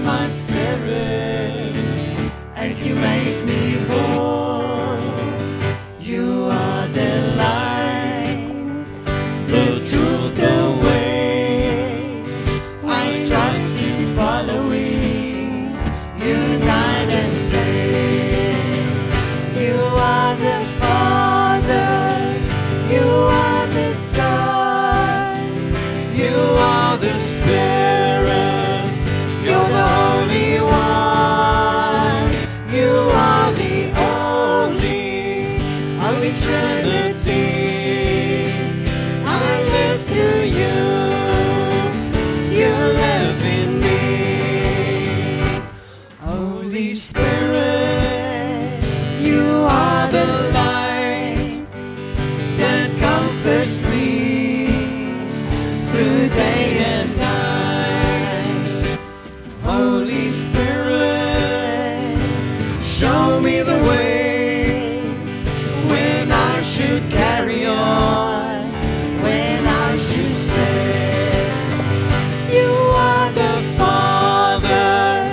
my spirit, and you make me whole. You are the light, the truth, the way. I trust in following you night and day. You are the Father, you are the Son, you are the Spirit, you're the Holy One. You are the only Trinity. I live through you, you live in me. Holy Spirit, you are the light that comforts me through day and night. Holy Spirit, show me the way when I should carry on, when I should stay. You are the Father,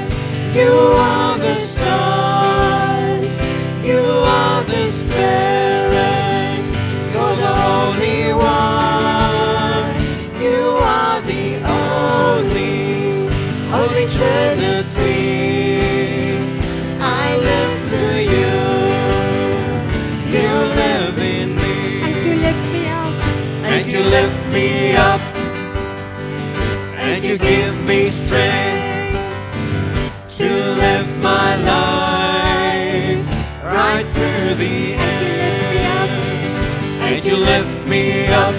you are the Son, you are the Spirit, you're the Holy One. You are the Holy Trinity. I live through you, you live in me. And you lift me up. And you lift me up, and you give me strength to live my life right through the end. And you lift me up,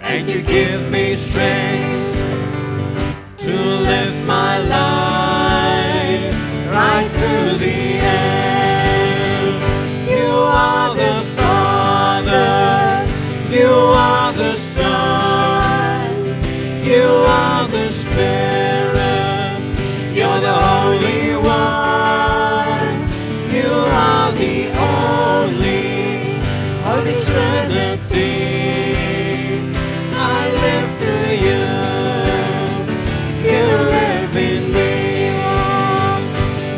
and you give me strength to live my life right through the end. You are the Father, you are the Son, you are the Spirit, you're the Holy One. You are the Holy Trinity. I live through you, you live in me.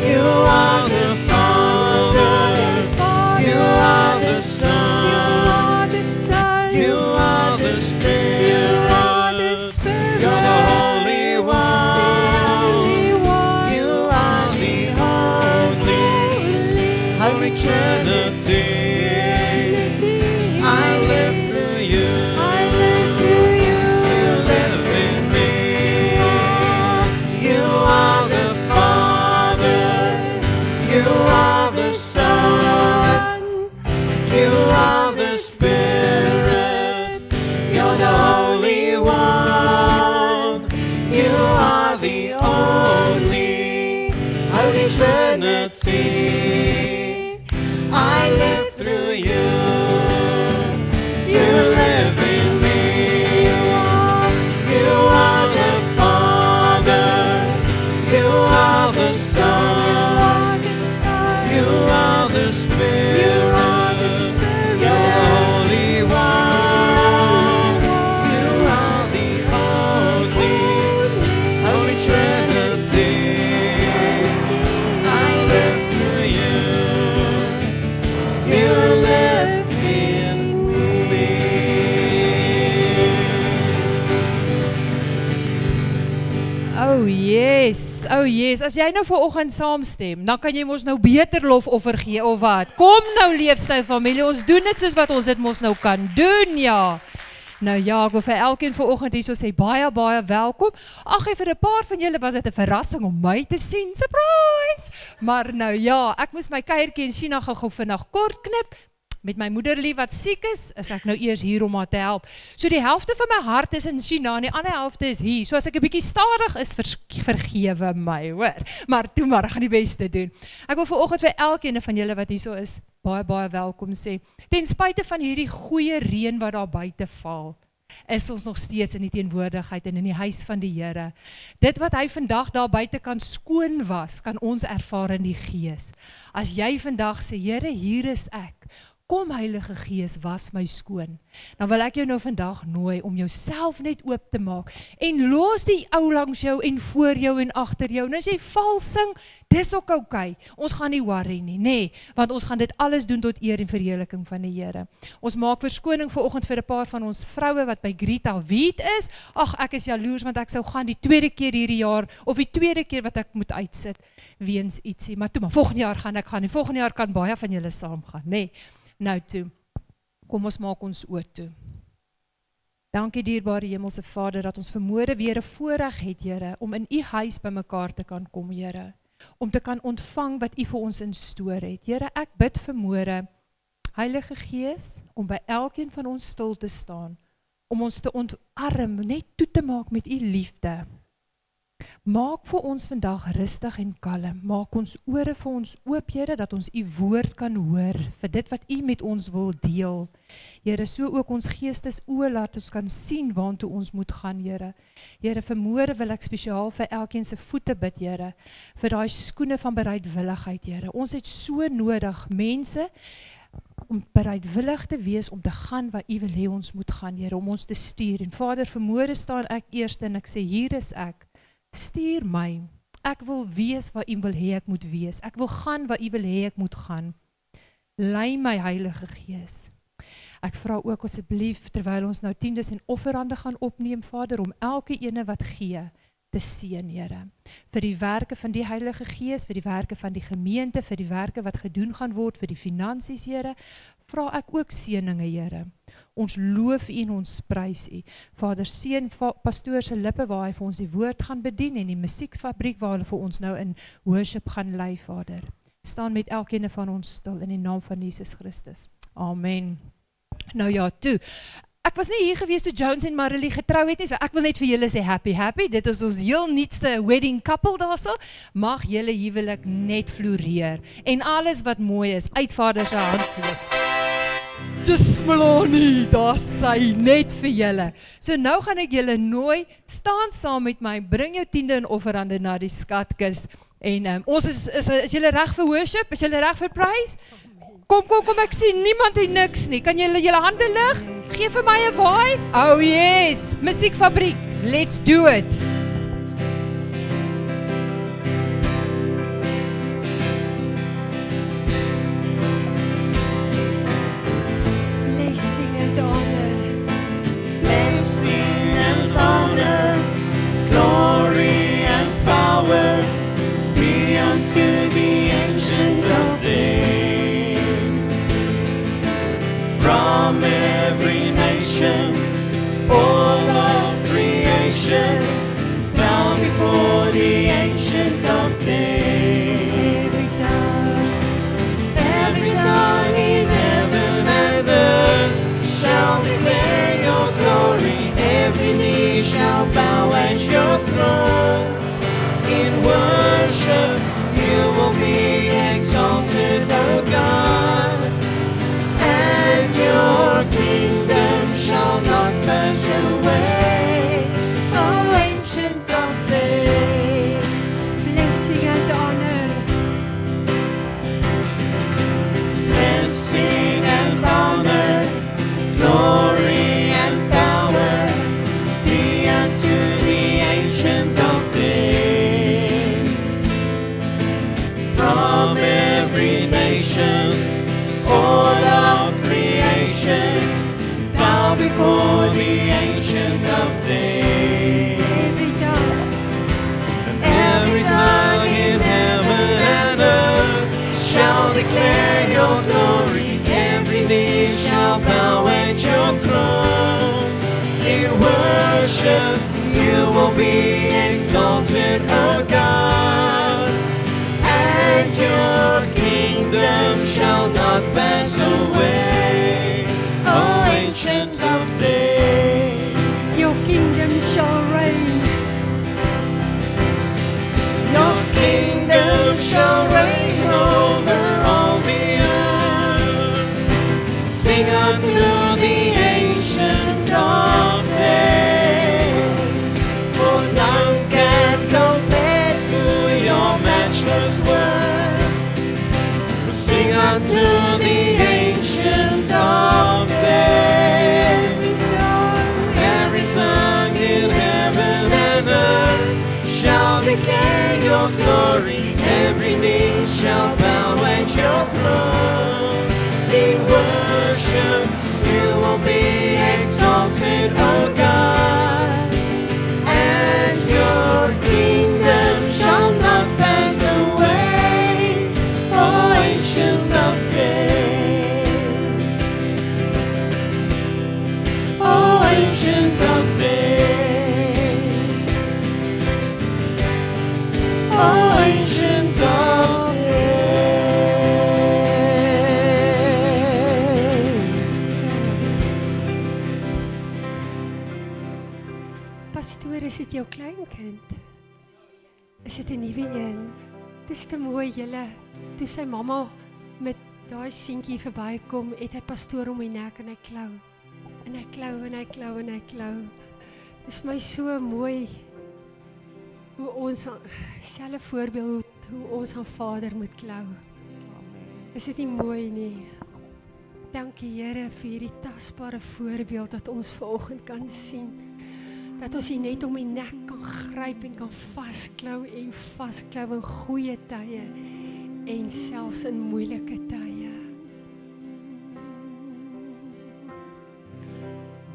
You are the Father, you are the Son, you are the Spirit, you're the Holy One. You are the Holy Trinity. I live through you, you live in me. You are the Father, you are the Son, you are the Spirit, you're the Holy One. You are the Holy Trinity. I live through you, you live in me. You are the Father, you are the Son, you are the Spirit, you're the Holy One. You are the Holy Trinity. I live through you, you live in me. Oh yes, as jy nou vanoggend saamstem, dan kan jy mos nou beter lofoffer gee of wat? Kom nou leefstyl familie, ons doen dit soos wat ons dit mos nou kan doen, ja. Nou ja, ek wil vir elkeen vanoggend hierso sê baie welkom. Ag, vir 'n paar van julle was dit 'n verrassing om my te sien. Surprise! Maar nou ja, ek moes my kuiertjie in China gou vinnig kort knip. Met my moederlief wat siek is ek nou eers hier om haar te help. So die helfte van my hart is in China en die ander helfte is hier. So as ek 'n bietjie stadig is, vergewe my, hoor. Maar toe maar, ek gaan die beste doen. Ek wil vanoggend vir elkeen van julle wat hierso is, baie welkom sê. Ten spyte van hierdie goeie reën wat daar buite val, is ons nog steeds in die teenwoordigheid en in die huis van die Here. Dit wat hy vandag daar buite kan skoon was, kan ons ervaar in die Gees. As jy vandag sê, Here, hier is ek, Kom Heilige Gees, was my skoon. Dan wil ek jou nou vandag nooi om jouself net oop te maak en los die ou langs jou en voor jou en agter jou. En as jy vals sing, dis ook oukei. Ons gaan nie worry nie, nee, want ons gaan dit alles doen tot eer en verheerliking van die Here. Ons maak verskoning vanoggend vir 'n paar van ons vroue wat by Greta Wheat is. Ag, ek is jaloers want ek sou gaan die tweede keer hierdie jaar of die tweede keer wat ek moet uitsit weens ietsie. Maar toe, maar volgende jaar gaan ek gaan. En volgende jaar kan baie van julle saam gaan, nee. Nou toe, kom ons maak ons oë toe. Dankie dierbare Hemelse Vader, dat ons vanmôre weer 'n voorreg het, Here, om in U huis bymekaar te kan kom, Here. Om te kan ontvang wat U vir ons instoor het. Here, ek bid vanmôre, Heilige Gees, om by elkeen van ons stil te staan, om ons te ontarm, net toe te maak met U liefde. Maak vir ons vandag rustig en kalm. Maak ons ore vir ons oop, Here, dat ons U woord kan hoor, vir dit wat U met ons wil deel. Here, so ook ons geestes oë laat ons kan sien waartoe ons moet gaan, Here. Here, vanmôre wil ek spesiaal vir elkeen se voete bid, Here, vir daai skoene van bereidwilligheid, Here. Ons het so nodig, mense, om bereidwillig te wees om te gaan waar U wil hê ons moet gaan, Here, om ons te stuur. En Vader, vanmôre staan ek eerste en ek sê, hier is ek. Stuur my, ek wil wees waar U wil hê ek moet wees, ek wil gaan waar U wil hê ek moet gaan. Lei my Heilige Gees. Ek vra ook asseblief, terwyl ons nou tiendes en offerande gaan opneem, Vader, om elke ene wat gee, te seën, Here. Vir die werke van die Heilige Gees, vir die werke van die gemeente, vir die werke wat gedoen gaan word, vir die finansies, Here, vra ek ook seëninge, Here. Ons loof U en ons prys U. Vader, seën pastoor se lippe waar hy vir ons die woord gaan bedien en die musiekfabriek waar hulle vir ons nou in worship gaan lei, Vader. Staan met elkeen van ons stil in die naam van Jesus Christus. Amen. Nou ja, toe. Ek was nie hier gewees toe Jones en Marilee getrou het nie, so ek wil net vir julle sê happy. Dit is ons heel nuutste wedding couple daarso. Mag julle huwelik net floreer en alles wat mooi is uit Vader se hand loop. Dis Melanie, daar sy net vir julle. So nou gaan ek julle nooi, staan saam met my, bring jou tiende en offerande na die skatkis. En ons is julle reg vir worship? Is julle reg vir praise? Kom, ek sien niemand het niks nie. Kan julle hande lig? Geef vir my 'n waai. Oh yes, musiekfabriek. Let's do it. Blessing and honor, glory and power be unto the Ancient of Days. From every nation, all of creation, bow before the Ancient of Days. Every tongue in heaven and earth shall declare your glory. Every knee shall bow at your throne. In worship you will be exalted, O God, and your kingdom shall not pass away, O Ancient of Days. Blessing and honor, blessing and honor, glory and power be unto the Ancient of Days. From every nation, all of creation, bow before the Ancient of Days. Every tongue in heaven and earth shall declare your glory. Every knee shall bow at your throne. In worship you will be exalted, O God, and your kingdom shall not pass away, O Ancient of Days. Your kingdom shall reign. Your kingdom shall reign over all the earth. Sing unto the Ancient of Days, for none can compare to your matchless word. Sing unto the Ancient declare your glory. Every knee shall bow at your throne. In worship, you will be exalted, O God. And your kingdom shall not pass away, O Ancient of Days. O Ancient of Days. O Ancient of Pastoor, is dit jou kleinkind? Is dit 'n nuwe een? Dis te mooi julle. Toe sy mamma met daai seentjie verbykom, het hy pastoor om die nek en hy klou. En hy klou en hy klou en hy klou. Dis vir my so mooi hoe ons selfe voorbeeld hoe ons aan Vader moet klou. Is dit nie mooi nie? Dankie Here vir hierdie tasbare voorbeeld dat ons vanoggend kan sien. Dat ons hier net om die nek kan gryp en kan vasklou en vasklou in goeie tye en selfs in moeilike tye.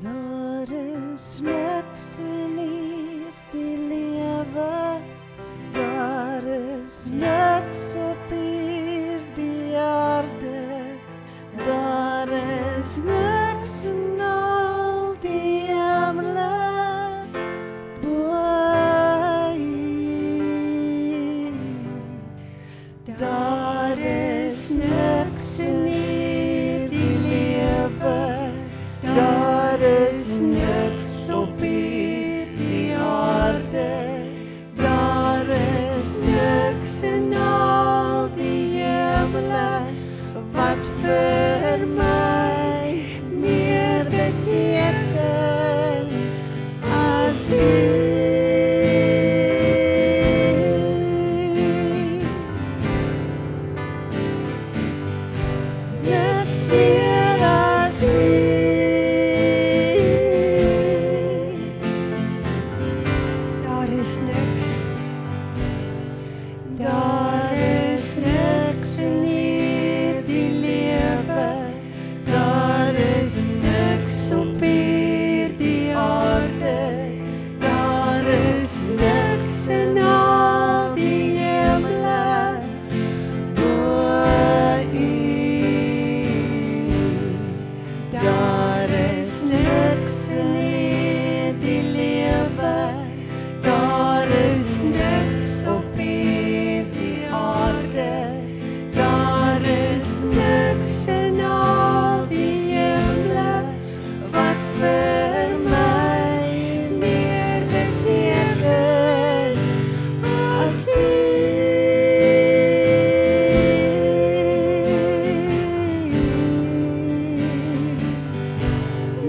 Daar is niks in hierdie lewe. Daar is niks op hierdie aarde. Daar is niks in al die hemele. Daar is niks in hierdie lewe. Daar is niks op hierdie aarde. Daar is niks in al die hemele wat vir my meer beteken as U. Niks meer as U. Daar is niks. Daar is niks in hierdie lewe. Daar is niks op hierdie aarde. Daar is niks in al die hemele bo U. Daar is niks in hierdie lewe. Daar is niks op hierdie aarde. Daar is niks in al die hemele wat vir my meer beteken as U.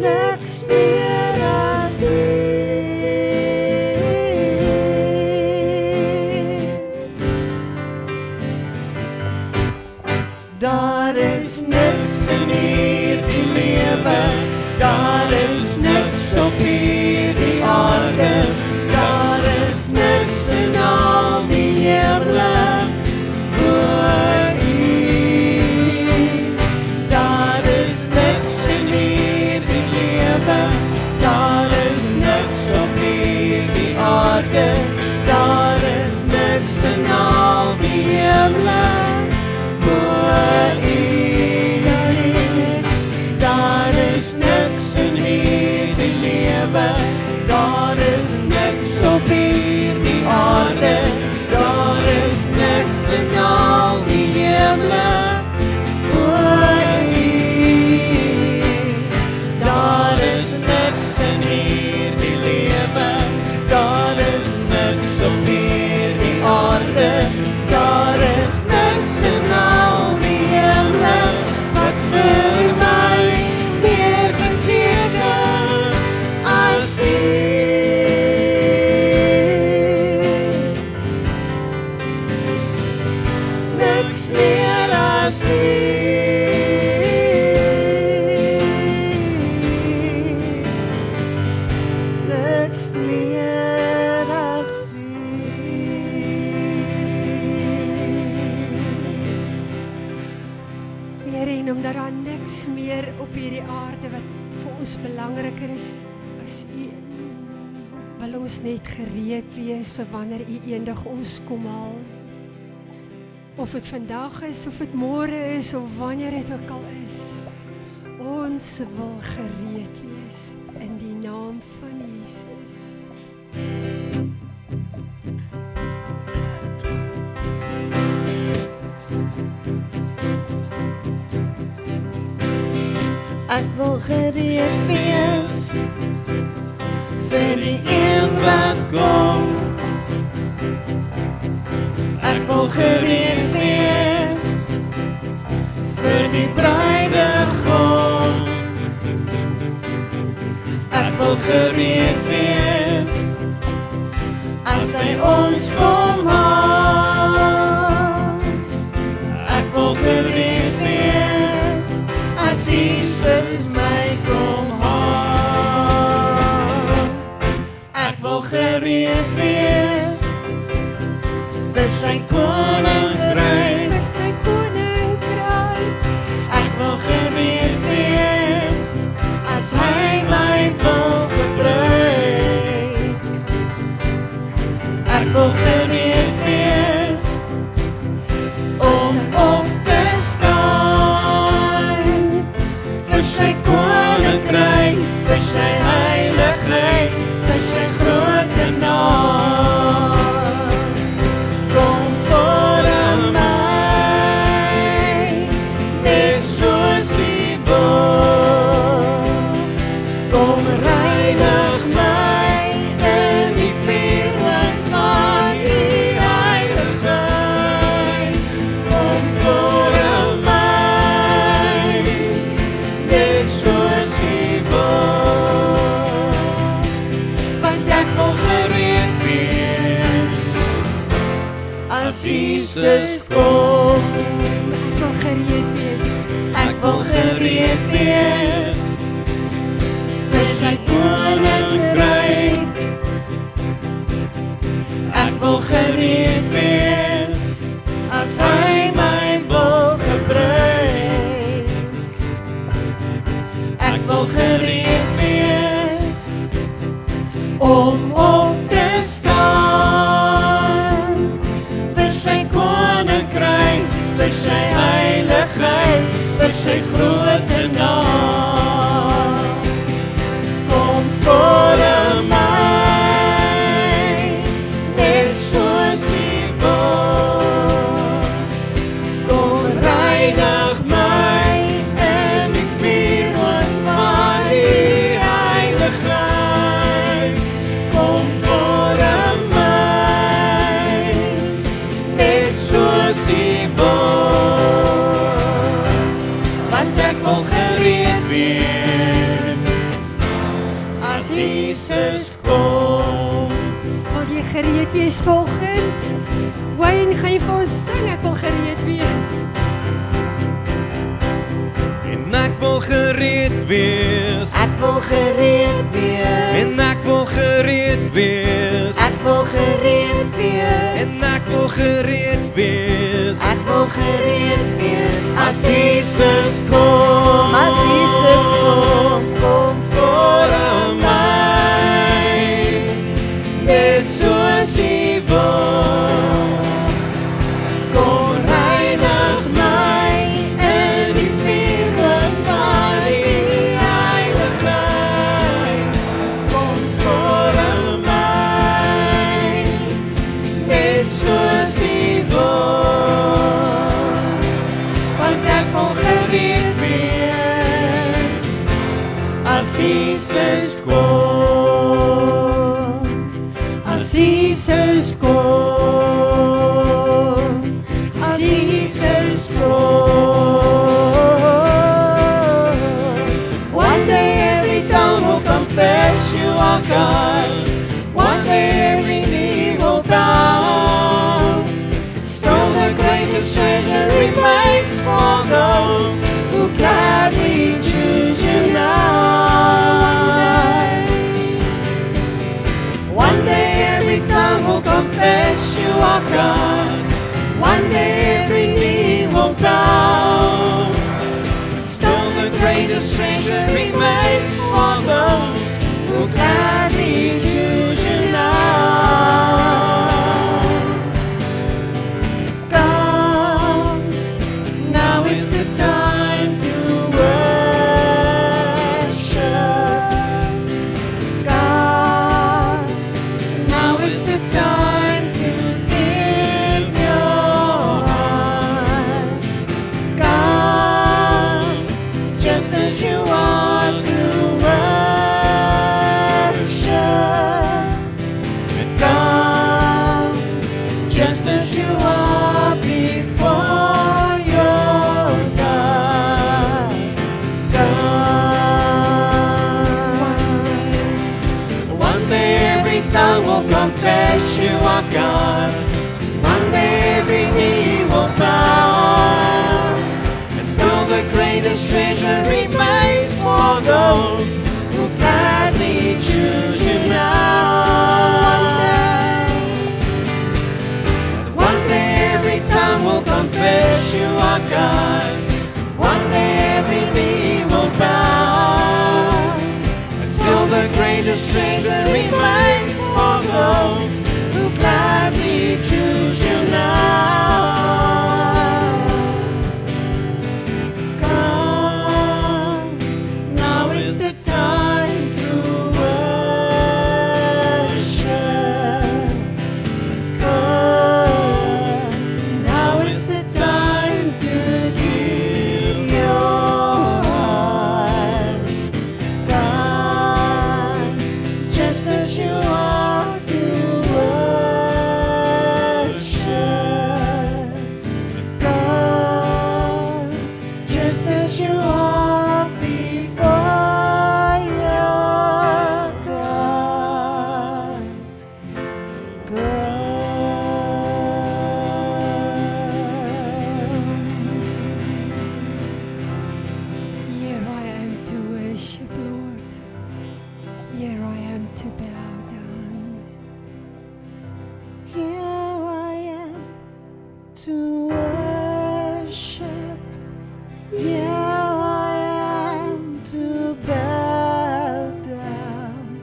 Niks meer as U. Daar is niks in hierdie lewe. Daar is niks op hierdie aarde. Daar is niks in al die hemele bo U. Daar is niks in hierdie lewe. Daar is niks op hierdie aarde. Daar is niks in al die hemele bo U. Daar is niks in hierdie lewe. Daar is niks op hierdie aarde. Daar is niks in al die hemele bo U. Daar is niks in hierdie lewe. Daar is niks op hierdie aarde. Daar is niks in al die hemele wat vir my meer beteken as U. Niks meer as U. Niks meer as U. niks meer op hierdie aarde wat vir ons belangriker is as U. Wil ons net gereed wees vir wanneer U eendag ons kom haal. Of het vandag is, of het môre is, of wanneer het ook al is. Ons wil gereed wees in die naam van Jesus. Ek wil gereed wees vir die een wat kom. Ek wil gereed wees vir die bruidegom. Ek wil gereed wees as hy ons kom haal. Ek wil gereed wees as Jesus my kom haal. Ek wil gereed wees vir sy koninkryk. Vir sy koninkryk. Ek wil gereed wees as hy my wil gebruik. Ek wil gereed wees om op te staan vir sy koninkryk, vir sy heiligheid, vir sy grote naam. Kom voor my, net soos U wil. Kom reinig my in die vuurwind van U heiligheid. Kom voor my, net soos U wil. Want ek wil gereed wees as Jesus kom. Ek wil gereed wees. Ek wil gereed wees vir sy koninkryk. Ek wil gereed wees as hy my wil gebruik. Ek wil gereed wees om op te staan vir sy koninkryk, vir sy heiligheid, vir sy grote naam. Kom voor my, net soos U wil. Kom reinig my in die vuurwind van U heiligheid. Kom voor my, net soos U wil. Want ek wil gereed wees as Jesus kom. Wil jy gereed wees volgend? Wayne, gaan jy vir ons sing? Ek wil gereed wees. En ek wil gereed wees. Ek wil gereed wees. En ek wil gereed wees. Ek wil gereed wees. En ek wil gereed wees. Ek wil gereed wees as Jesus kom. As Jesus kom, kom voor my, net soos U wil. Kom reinig my in die vuurwind van U heiligheid. Kom voor my, net soos U wil. Want ek wil gereed wees as Jesus kom. As Jesus kom. As Jesus kom. One day every tongue will confess You are God. One day every knee will bow. Still the greatest treasure remains for those who gladly choose You now. One day every tongue will confess You are God. One day every knee will bow. Still the just as you are before your God. One day every tongue will confess you are God. One day every knee will bow. And still the greatest treasure remains for those who gladly choose you now. One day every tongue will confess you are God. One day every knee will bow. And still the greatest treasure remains for those who gladly choose you now. Come, now is the time to worship. Come, now is the time to give your heart. Come, just as you are to worship. Come, just as you are before your God. Here I am to worship, Lord. Here I am to bow down. Here I am to worship. Here I am to bow down.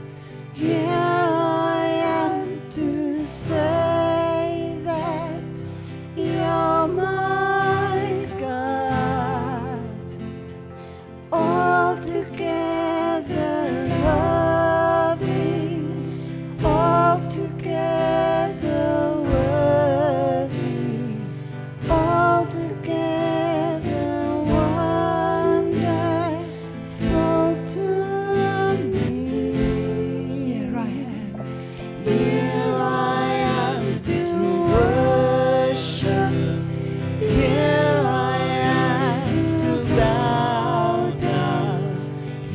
Here I am to say that you're my God. Altogether loving, altogether worthy, altogether wonderful to me. Here I am. Here I am to worship. Here I am to bow down.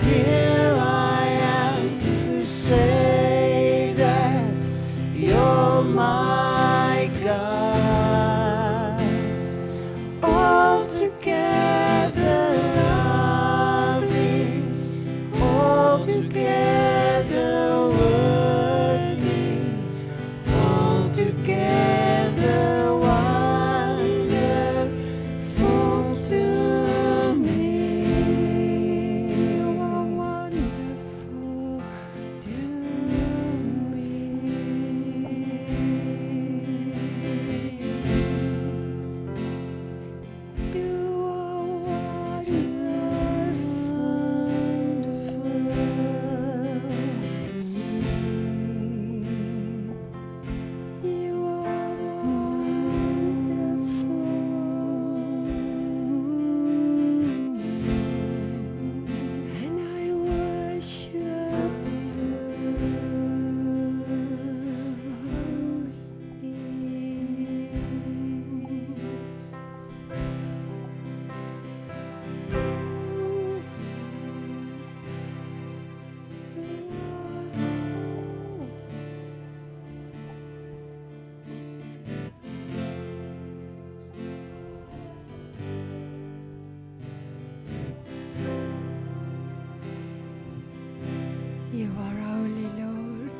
Here I am to say that you're my God. Altogether loving, altogether worthy, altogether wonderful to me. You are wonderful to me. You are and I worship you are holy, Lord.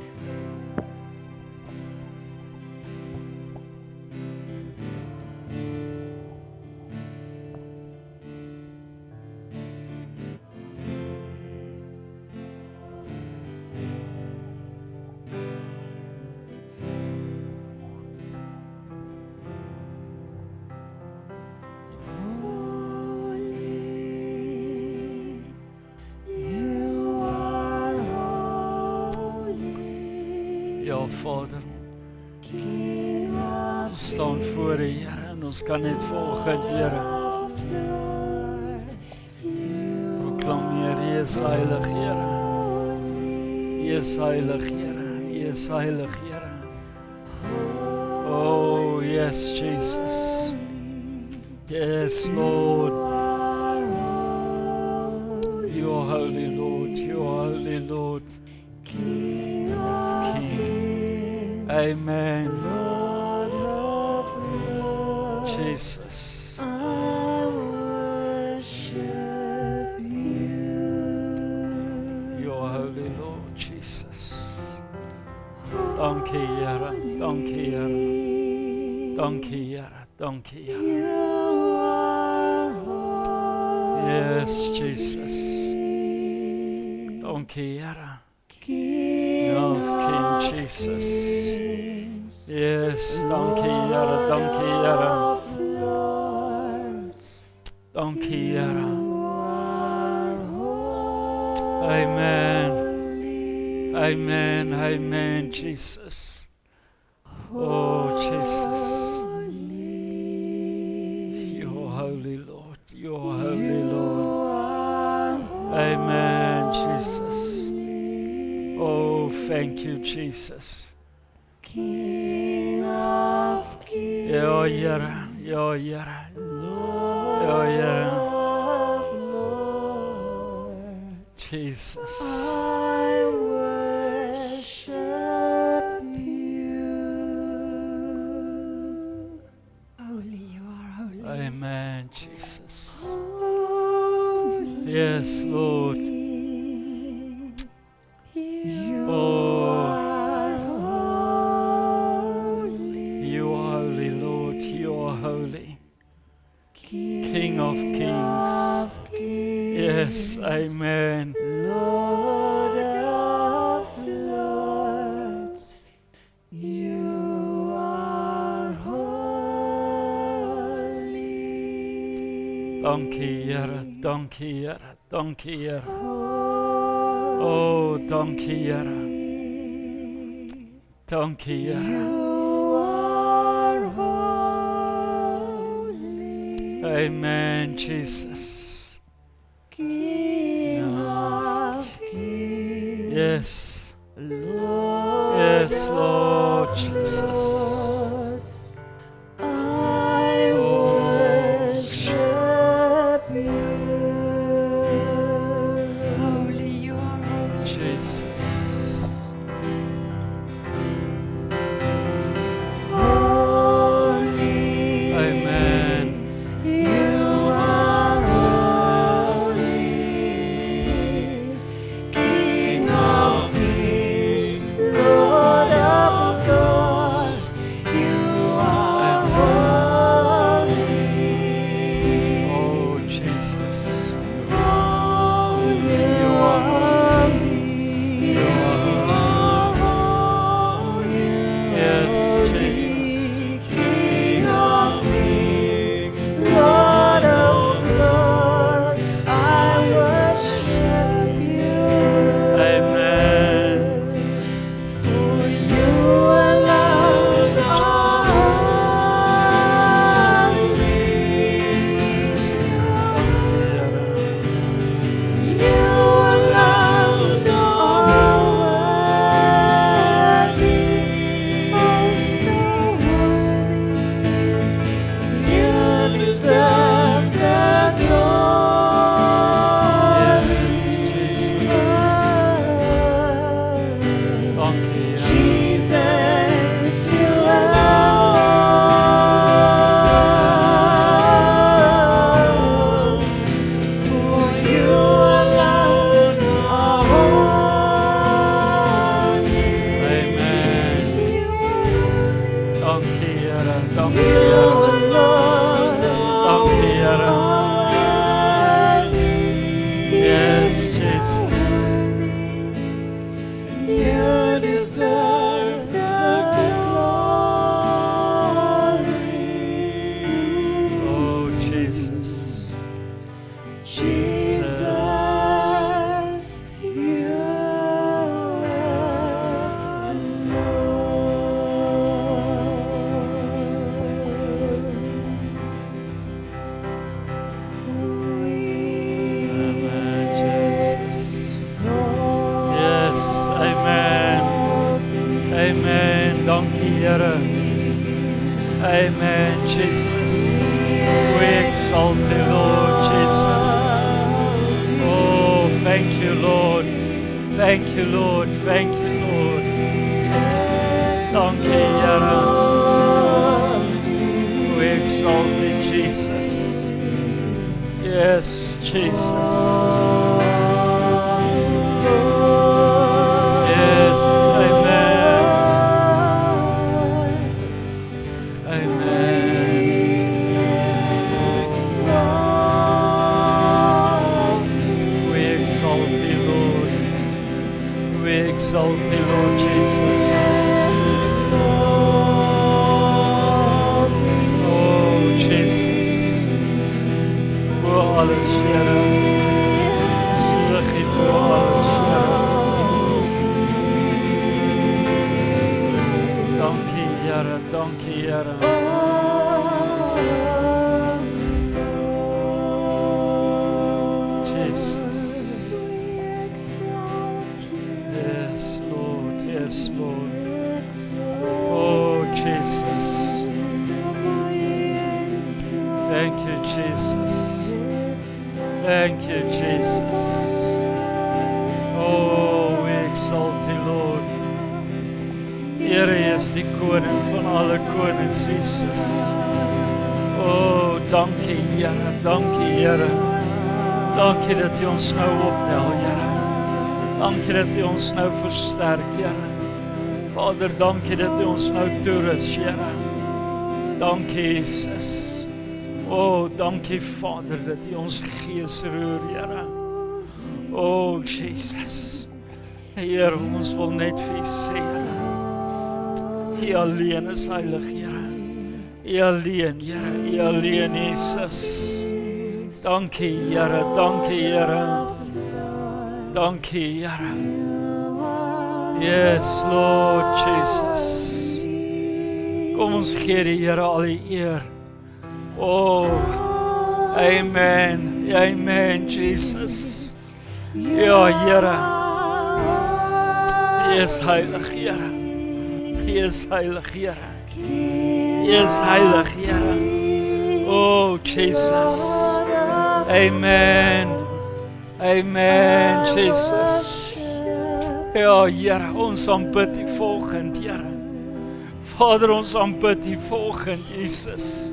Holy, you are holy. Ja, Vader, King of ons staan voor U, Here, en ons kan net vanoggend, Here, of lords, you proklameer U is heilig, Here. U is heilig, Here. U is heilig, Here. O, U Yes, Jesus. Yes, Lord. You are holy, Lord. You are holy, Lord. King of Kings. Amen. Lord of Lords, Jesus. I worship you. You are holy, Lord Jesus. Dankie, Here. Dankie, Here. Dankie, Here. Dankie, Here. You are holy. Yes, Jesus. Dankie, Here. King of King Jesus. Yes, dankie, Here. Dankie, Here. of Lords, Dankie, Here. you are holy. Amen. Amen. Amen, Jesus. Oh, Jesus. You are holy, Lord. You are holy, Lord. Amen, Jesus. Oh, thank you, Jesus. King of Kings, Ja, Here. Ja, Here. Ja, Here. of Lords, Jesus. I worship you. Holy, you are holy. Amen, Jesus. Holy, Yes, Lord. you Oh, are holy. you are holy, Lord. You are holy. King of Kings. Of Kings, Yes, amen. Lord of Lords, you are holy. Dankie, Here. Dankie, Here. Dankie, Here. Holy, Oh, dankie, Here. Dankie, Here. you are holy. Amen, Jesus. King of Kings, Yes. Lord Yes, Lord of Jesus. Lords, I Oh. worship you. Holy, you are holy. Jesus. Holy, Amen. you are holy. King of Kings, Lord of Lords, you are holy. Oh, Jesus. Holy, you are holy. Yes, Jesus. King of Kings, Lord of Lords, I worship you. Amen. For you alone are holy. You alone are worthy. Oh, so worthy. You deserve the glory. Dankie, Here. Jesus, you alone, for you alone are holy. Amen. Dankie, Here. Dankie, You Here. alone Dankie, Here. are worthy. Yes, Jesus. You deserve the glory. Oh, Jesus. Jesus, you alone. Amen, Jesus. We exalt you, Lord Jesus. Oh, thank you, Lord. Thank you, Lord. Thank you, Lord. Dankie, Here. We exalt you, Jesus. Yes, Jesus. Yes, amen. Amen. We exalt you, Lord. We exalt you, Lord Jesus. Oh, Jesus. Voor alles, Here. Selig U voor alles, Here. Dankie, Here. Dankie, Here. Jesus. Yes, Lord. Yes, Lord. Oh, Jesus. Thank you, Jesus. Thank you, Jesus. Oh, we exalt you, Lord. Here is die koning van alle konings, Jesus. Oh, dankie, Here. Dankie, Here. Dankie dat U ons nou optel, Here. Dankie dat U ons nou versterk, Here. Vader, dankie dat U ons nou toerus, Here. Dankie, Jesus. Oh, dankie, Vader, dat U ons gees roer, Here. Oh, Jesus. Heer, ons wil net vir U sê, Here. U alleen is heilig, Here. U alleen, Here. U alleen, Jesus. Dankie, Here. Dankie, Here. Dankie, Here. Yes, Lord Jesus. Kom ons gee die Here al die eer. Oh, amen, amen, Jesus. Ja, Here. U is heilig, Here. U is heilig, Here. U is heilig, Here. Oh, Jesus. Amen. Amen, Jesus. Ja, Here, ons aanbid U volgend, Here. Vader, ons aanbid U volgend, Jesus.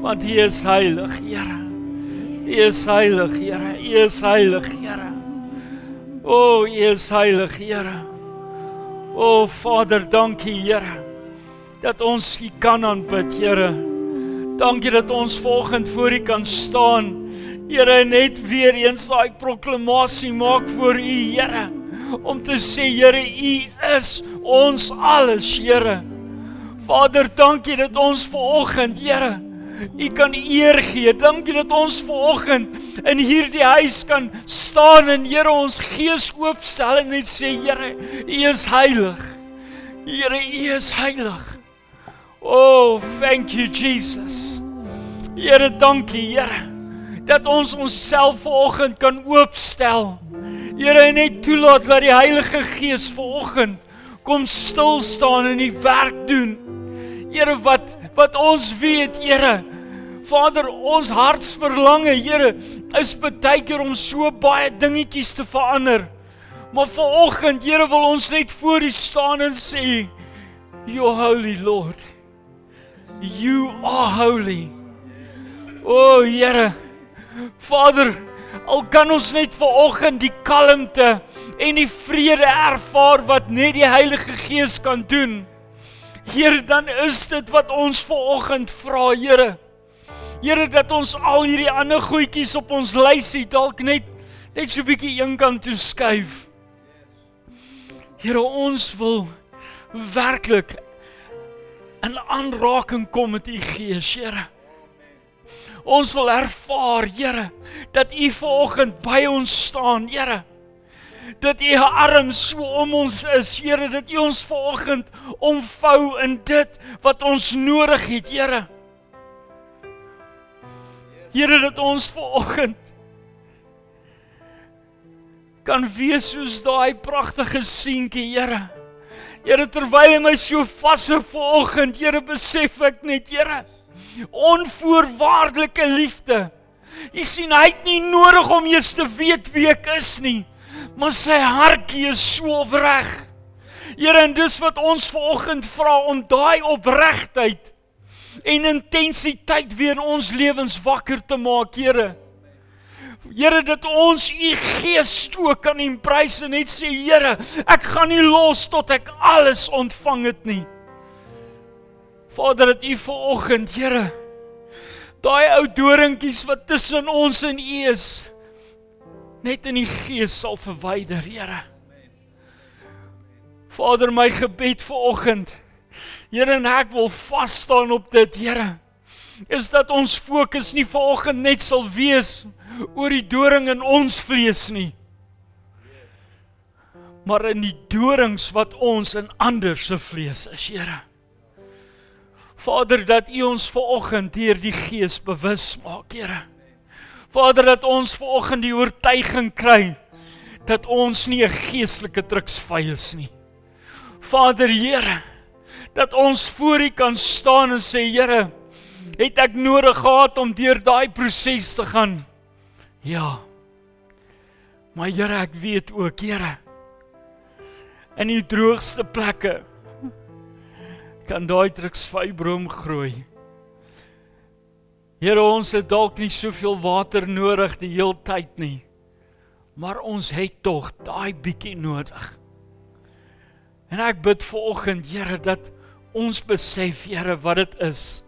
Want U is heilig, Here. U is heilig, Here. U is heilig, Here. O, U is heilig, Here. O, Vader, dankie, Here, dat ons U kan aanbid, Here. Dankie dat ons volgend voor U kan staan. Here, net weer eens daai proklamasie maak voor U, Here. Om te sê, Here, U is ons alles, Here. Vader, dankie dat ons vanoggend, Here, U kan eer gee. Dankie dat ons vanoggend in hierdie huis kan staan en Here ons gees oopstel en net sê, Here, U is heilig. Here, U is heilig. Oh, thank you, Jesus. Here, dankie, Here, dat ons onsself vanoggend kan oopstel. Here, net toelaat dat die Heilige Gees vanoggend kom stil staan en die werk doen. Here, wat ons weet, Here, Vader, ons hartsverlange, Here, is baie keer om so baie dingetjies te verander. Maar vanoggend, Here, wil ons net voor U staan en sê, You're holy, Lord. You are holy. O, Here, Vader, al kan ons net vanoggend die kalmte en die vrede ervaar wat net die Heilige Gees kan doen. Here, dan is dit wat ons vanoggend vra, Here. Here, dat ons al hierdie ander goedjies op ons lysie dalk net so 'n bietjie eenkant toe skuif. Here, ons wil werklik in aanraking kom met U Gees, Here. Ons wil ervaar, Here, dat U vanoggend by ons staan, Here. Dat U arm so om ons is, Here, dat U ons vanoggend omvou in dit wat ons nodig het, Here. Here, dat ons vanoggend kan wees soos daai pragtige seentjie, Here. Here, terwyl hy my so vashou vanoggend, Here, besef ek net, Here, onvoorwaardelike liefde. Jy sien, hy het nie nodig om eers te weet wie ek is nie, maar sy hartjie is so opreg. Here, en dis wat ons vanoggend vra, om daai opregtheid en intensiteit weer in ons lewens wakker te maak, Here. Here, dat ons u gees stook kan embrace en net sê, Here, ek gaan nie los tot ek alles ontvang het nie. Vader, dat u vanoggend, Here, daai ou doringkies wat tussen ons en u is, net in die gees sal verwyder, Here. Vader, my gebed vanoggend, Here, en ek wil vas staan op dit, Here, is dat ons fokus nie vanoggend net sal wees oor die doring in ons vlees nie, maar in die dorings wat ons in ander se vlees is, Here. Vader, dat u ons vanoggend deur die gees bewus maak, Here. Vader, dat ons vanoggend die oortuiging kry dat ons nie 'n geestelike druksvy is nie. Vader, Here, dat ons voor u kan staan en sê, Here, het ek nodig gehad om deur daai proses te gaan? Ja. Maar Here, ek weet ook, Here, in die droogste plekke kan daai druksvyboom groei. Here, ons het dalk nie soveel water nodig die hele tyd nie, maar ons het tog daai bietjie nodig. En ek bid vanoggend, Here, dat ons besef, Here, wat dit is.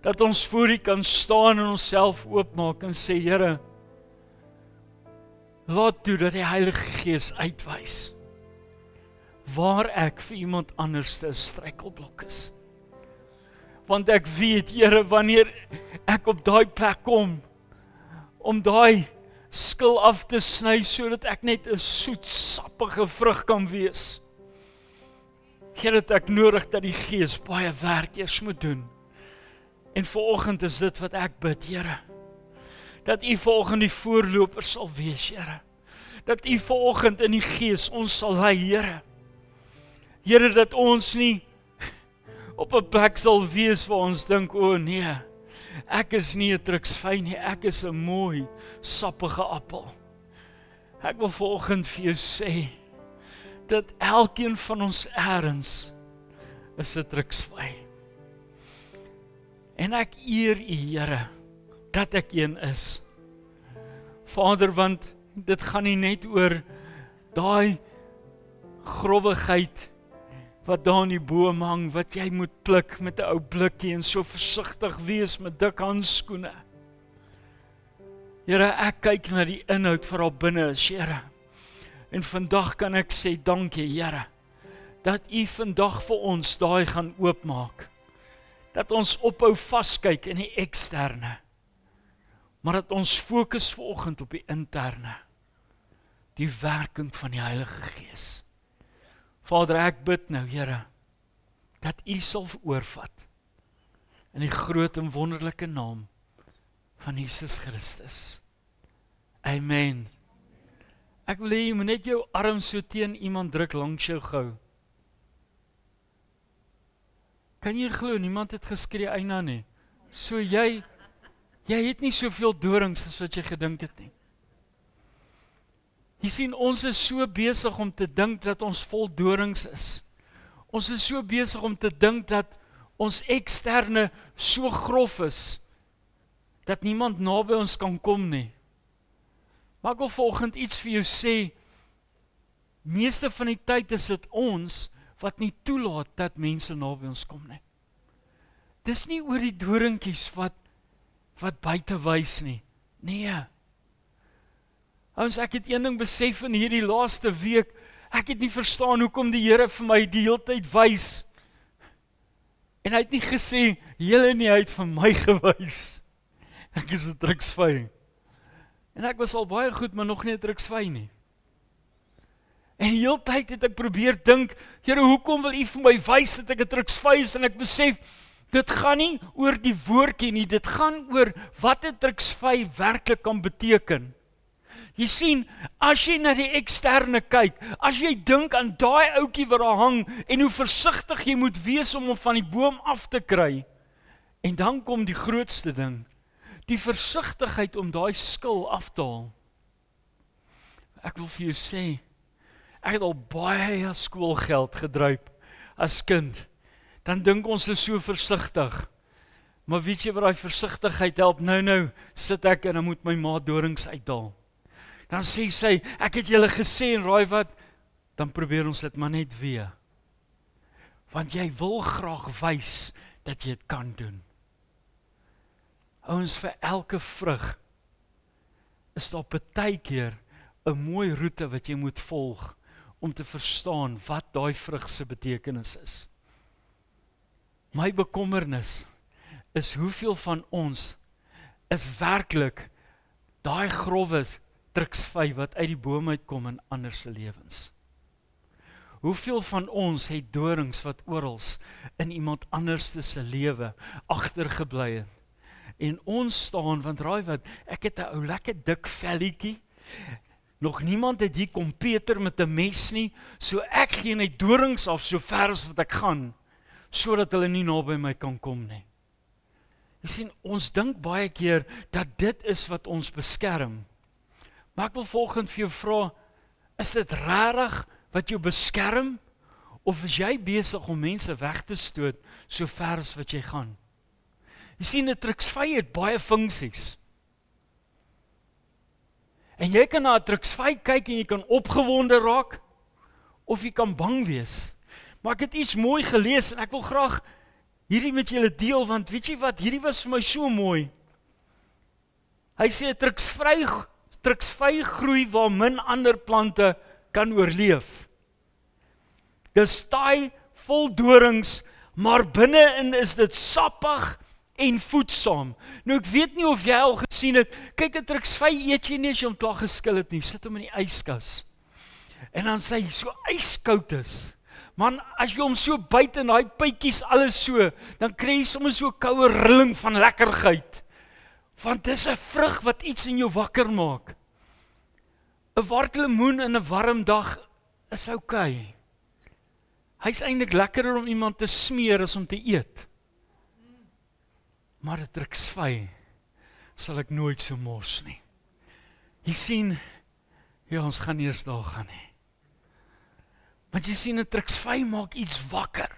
Dat ons voor u kan staan en onsself oopmaak en sê, Here, laat toe dat die Heilige Gees uitwys waar ek vir iemand anders 'n struikelblok is. Want ek weet, Here, wanneer ek op daai plek kom, om daai skil af te sny, sodat ek net 'n soet, sappige vrug kan wees. Here, het ek nodig dat die Gees baie werk eers moet doen. En vanoggend is dit wat ek bid, Here. Dat u vanoggend die voorloper sal wees, Here. Dat u vanoggend in die Gees ons sal lei, Here. Here, dat ons nie op 'n plek sal wees waar ons dink, o nee, ek is nie 'n druksvy nie, ek is 'n mooi, sappige appel. Ek wil vanoggend vir jou sê, dat elkeen van ons erns is 'n druksvy. En ek eer u, Here, dat ek een is. Vader, want dit gaan nie net oor daai growwigheid wat daar in die boom hang, wat jy moet pluk met 'n ou blikkie en so versigtig wees met dik handskoene. Here, ek kyk na die inhoud wat daar binne is, Here. En vandag kan ek sê, dankie, Here, dat u vandag vir ons daai gaan oopmaak. Dat ons ophou vaskyk in die eksterne, maar dat ons fokus vanoggend op die interne, die werking van die Heilige Gees. Vader, ek bid nou, Here, dat u sal oorvat in die groot en wonderlike naam van Jesus Christus. Amen. Ek wil hê jy moet net jou arm so teen iemand druk langs jou gou. Kan jy glo, niemand het geskree eina nie. So jy het nie soveel dorings as wat jy gedink het nie. Jy sien, ons is so besig om te dink dat ons vol dorings is. Ons is so besig om te dink dat ons eksterne so grof is, dat niemand naby ons kan kom nie. Maar ek wil vanoggend iets vir jou sê, meeste van die tyd is dit ons, wat nie toelaat dat mense naby ons kom nie. Dis nie oor die doringkies wat buite wys nie. Nee. Ons, ek het een ding besef in hierdie laaste week, ek het nie verstaan hoekom die Here vir my die hele tyd wys. En hy het nie gesê, julle nie, hy het vir my gewys. Ek is 'n druksvy. En ek was al baie goed, maar nog nie 'n druksvy nie. En die hele tyd het ek probeer dink, Here, hoekom wil u vir my wys dat ek 'n druksvy is? En ek besef, dit gaan nie oor die woordjie nie, dit gaan oor wat 'n druksvy werklik kan beteken. Jy sien, as jy na die eksterne kyk, as jy dink aan daai ouetjie wat daar hang en hoe versigtig jy moet wees om hom van die boom af te kry, en dan kom die grootste ding, die versigtigheid om daai skil af te haal. Ek wil vir jou sê, ek het al baie skoolgeld gedruip as kind. Dan dink ons is so versigtig. Maar weet jy wat daai versigtigheid help? Nou sit ek en dan moet my ma dorings uithaal. Dan sê sy, ek het julle gesê en raai wat, dan probeer ons dit maar net weer. Want jy wil graag wys dat jy dit kan doen. Ouens, vir elke vrug is daar partykeer 'n mooi roete wat jy moet volg om te verstaan wat daai vrug se betekenis is. My bekommernis is hoeveel van ons is werklik daai growwe triksvy wat uit die boom uitkom in ander se lewens. Hoeveel van ons het dorings wat oral in iemand anders se lewe agtergebly het. En ons staan, want raai wat, ek het 'n ou lekker dik velletjie, nog niemand het hier kom Peter met 'n mes nie, so ek gee net dorings af so ver as wat ek gaan, sodat hulle nie naby my kan kom nie. Jy sien, ons dink baie keer dat dit is wat ons beskerm. Maar ek wil volgende vir jou vra, is dit regtig wat jou beskerm, of is jy besig om mense weg te stoot so ver as wat jy gaan? Jy sien, 'n triksvy het baie funksies. En jy kan na 'n triksvy kyk en jy kan opgewonde raak, of jy kan bang wees. Maar ek het iets mooi gelees en ek wil graag hierdie met julle deel, want weet jy wat, hierdie was vir my so mooi. Hy sê 'n triksvy groei waar min ander plante kan oorleef. Dis taai vol dorings, maar binne-in is dit sappig en voedsaam. Nou ek weet nie of jy al gesien het, kyk 'n triksvy eet jy nie as jy hom klaar geskil het nie, sit hom in die yskas. En dan sê hy so yskoud is. Man, as jy hom so byt en daai pytjies alles so, dan kry jy sommer so 'n koue rilling van lekkerheid. Want dis 'n vrug wat iets in jou wakker maak. 'n Wartlemoen in 'n warm dag is oukei. Hy's eintlik lekkerder om iemand te smeer as om te eet. Maar 'n triksvy sal ek nooit so mors nie. Jy sien, ja, ons gaan eers daar gaan nie. Want jy sien, 'n triksvy maak iets wakker.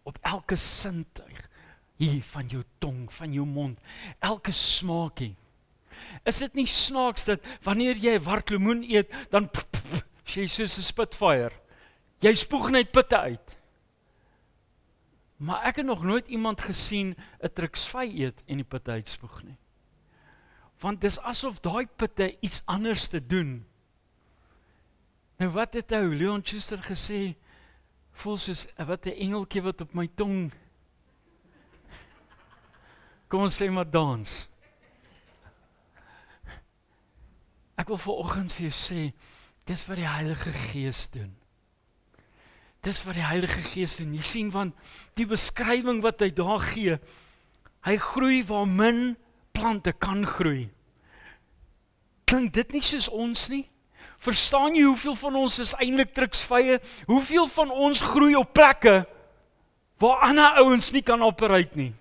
Op elke sintuig, hier van jou tong, van jou mond, elke smaakie. Is dit nie snaaks dat wanneer jy 'n wartlemoen eet, dan jy soos 'n spitfire. Jy spoeg net pitte uit. Maar ek het nog nooit iemand gesien 'n triksvy eet en die pitte uitspoeg nie. Want dis asof daai pitte iets anders te doen. Nou wat het ou Leon Schuster gesê? Voel soos wat 'n engeltjie wat op my tong. Kom ons sê maar dans. Ek wil vanoggend vir jou sê, dis wat die Heilige Gees doen. Dis wat die Heilige Gees doen. Jy sien, want die beskrywing wat hy daar gee, hy groei waar min plante kan groei. Klink dit nie soos ons nie? Verstaan jy hoeveel van ons is eintlik triksvye? Hoeveel van ons groei op plekke waar ander ouens nie kan operate nie?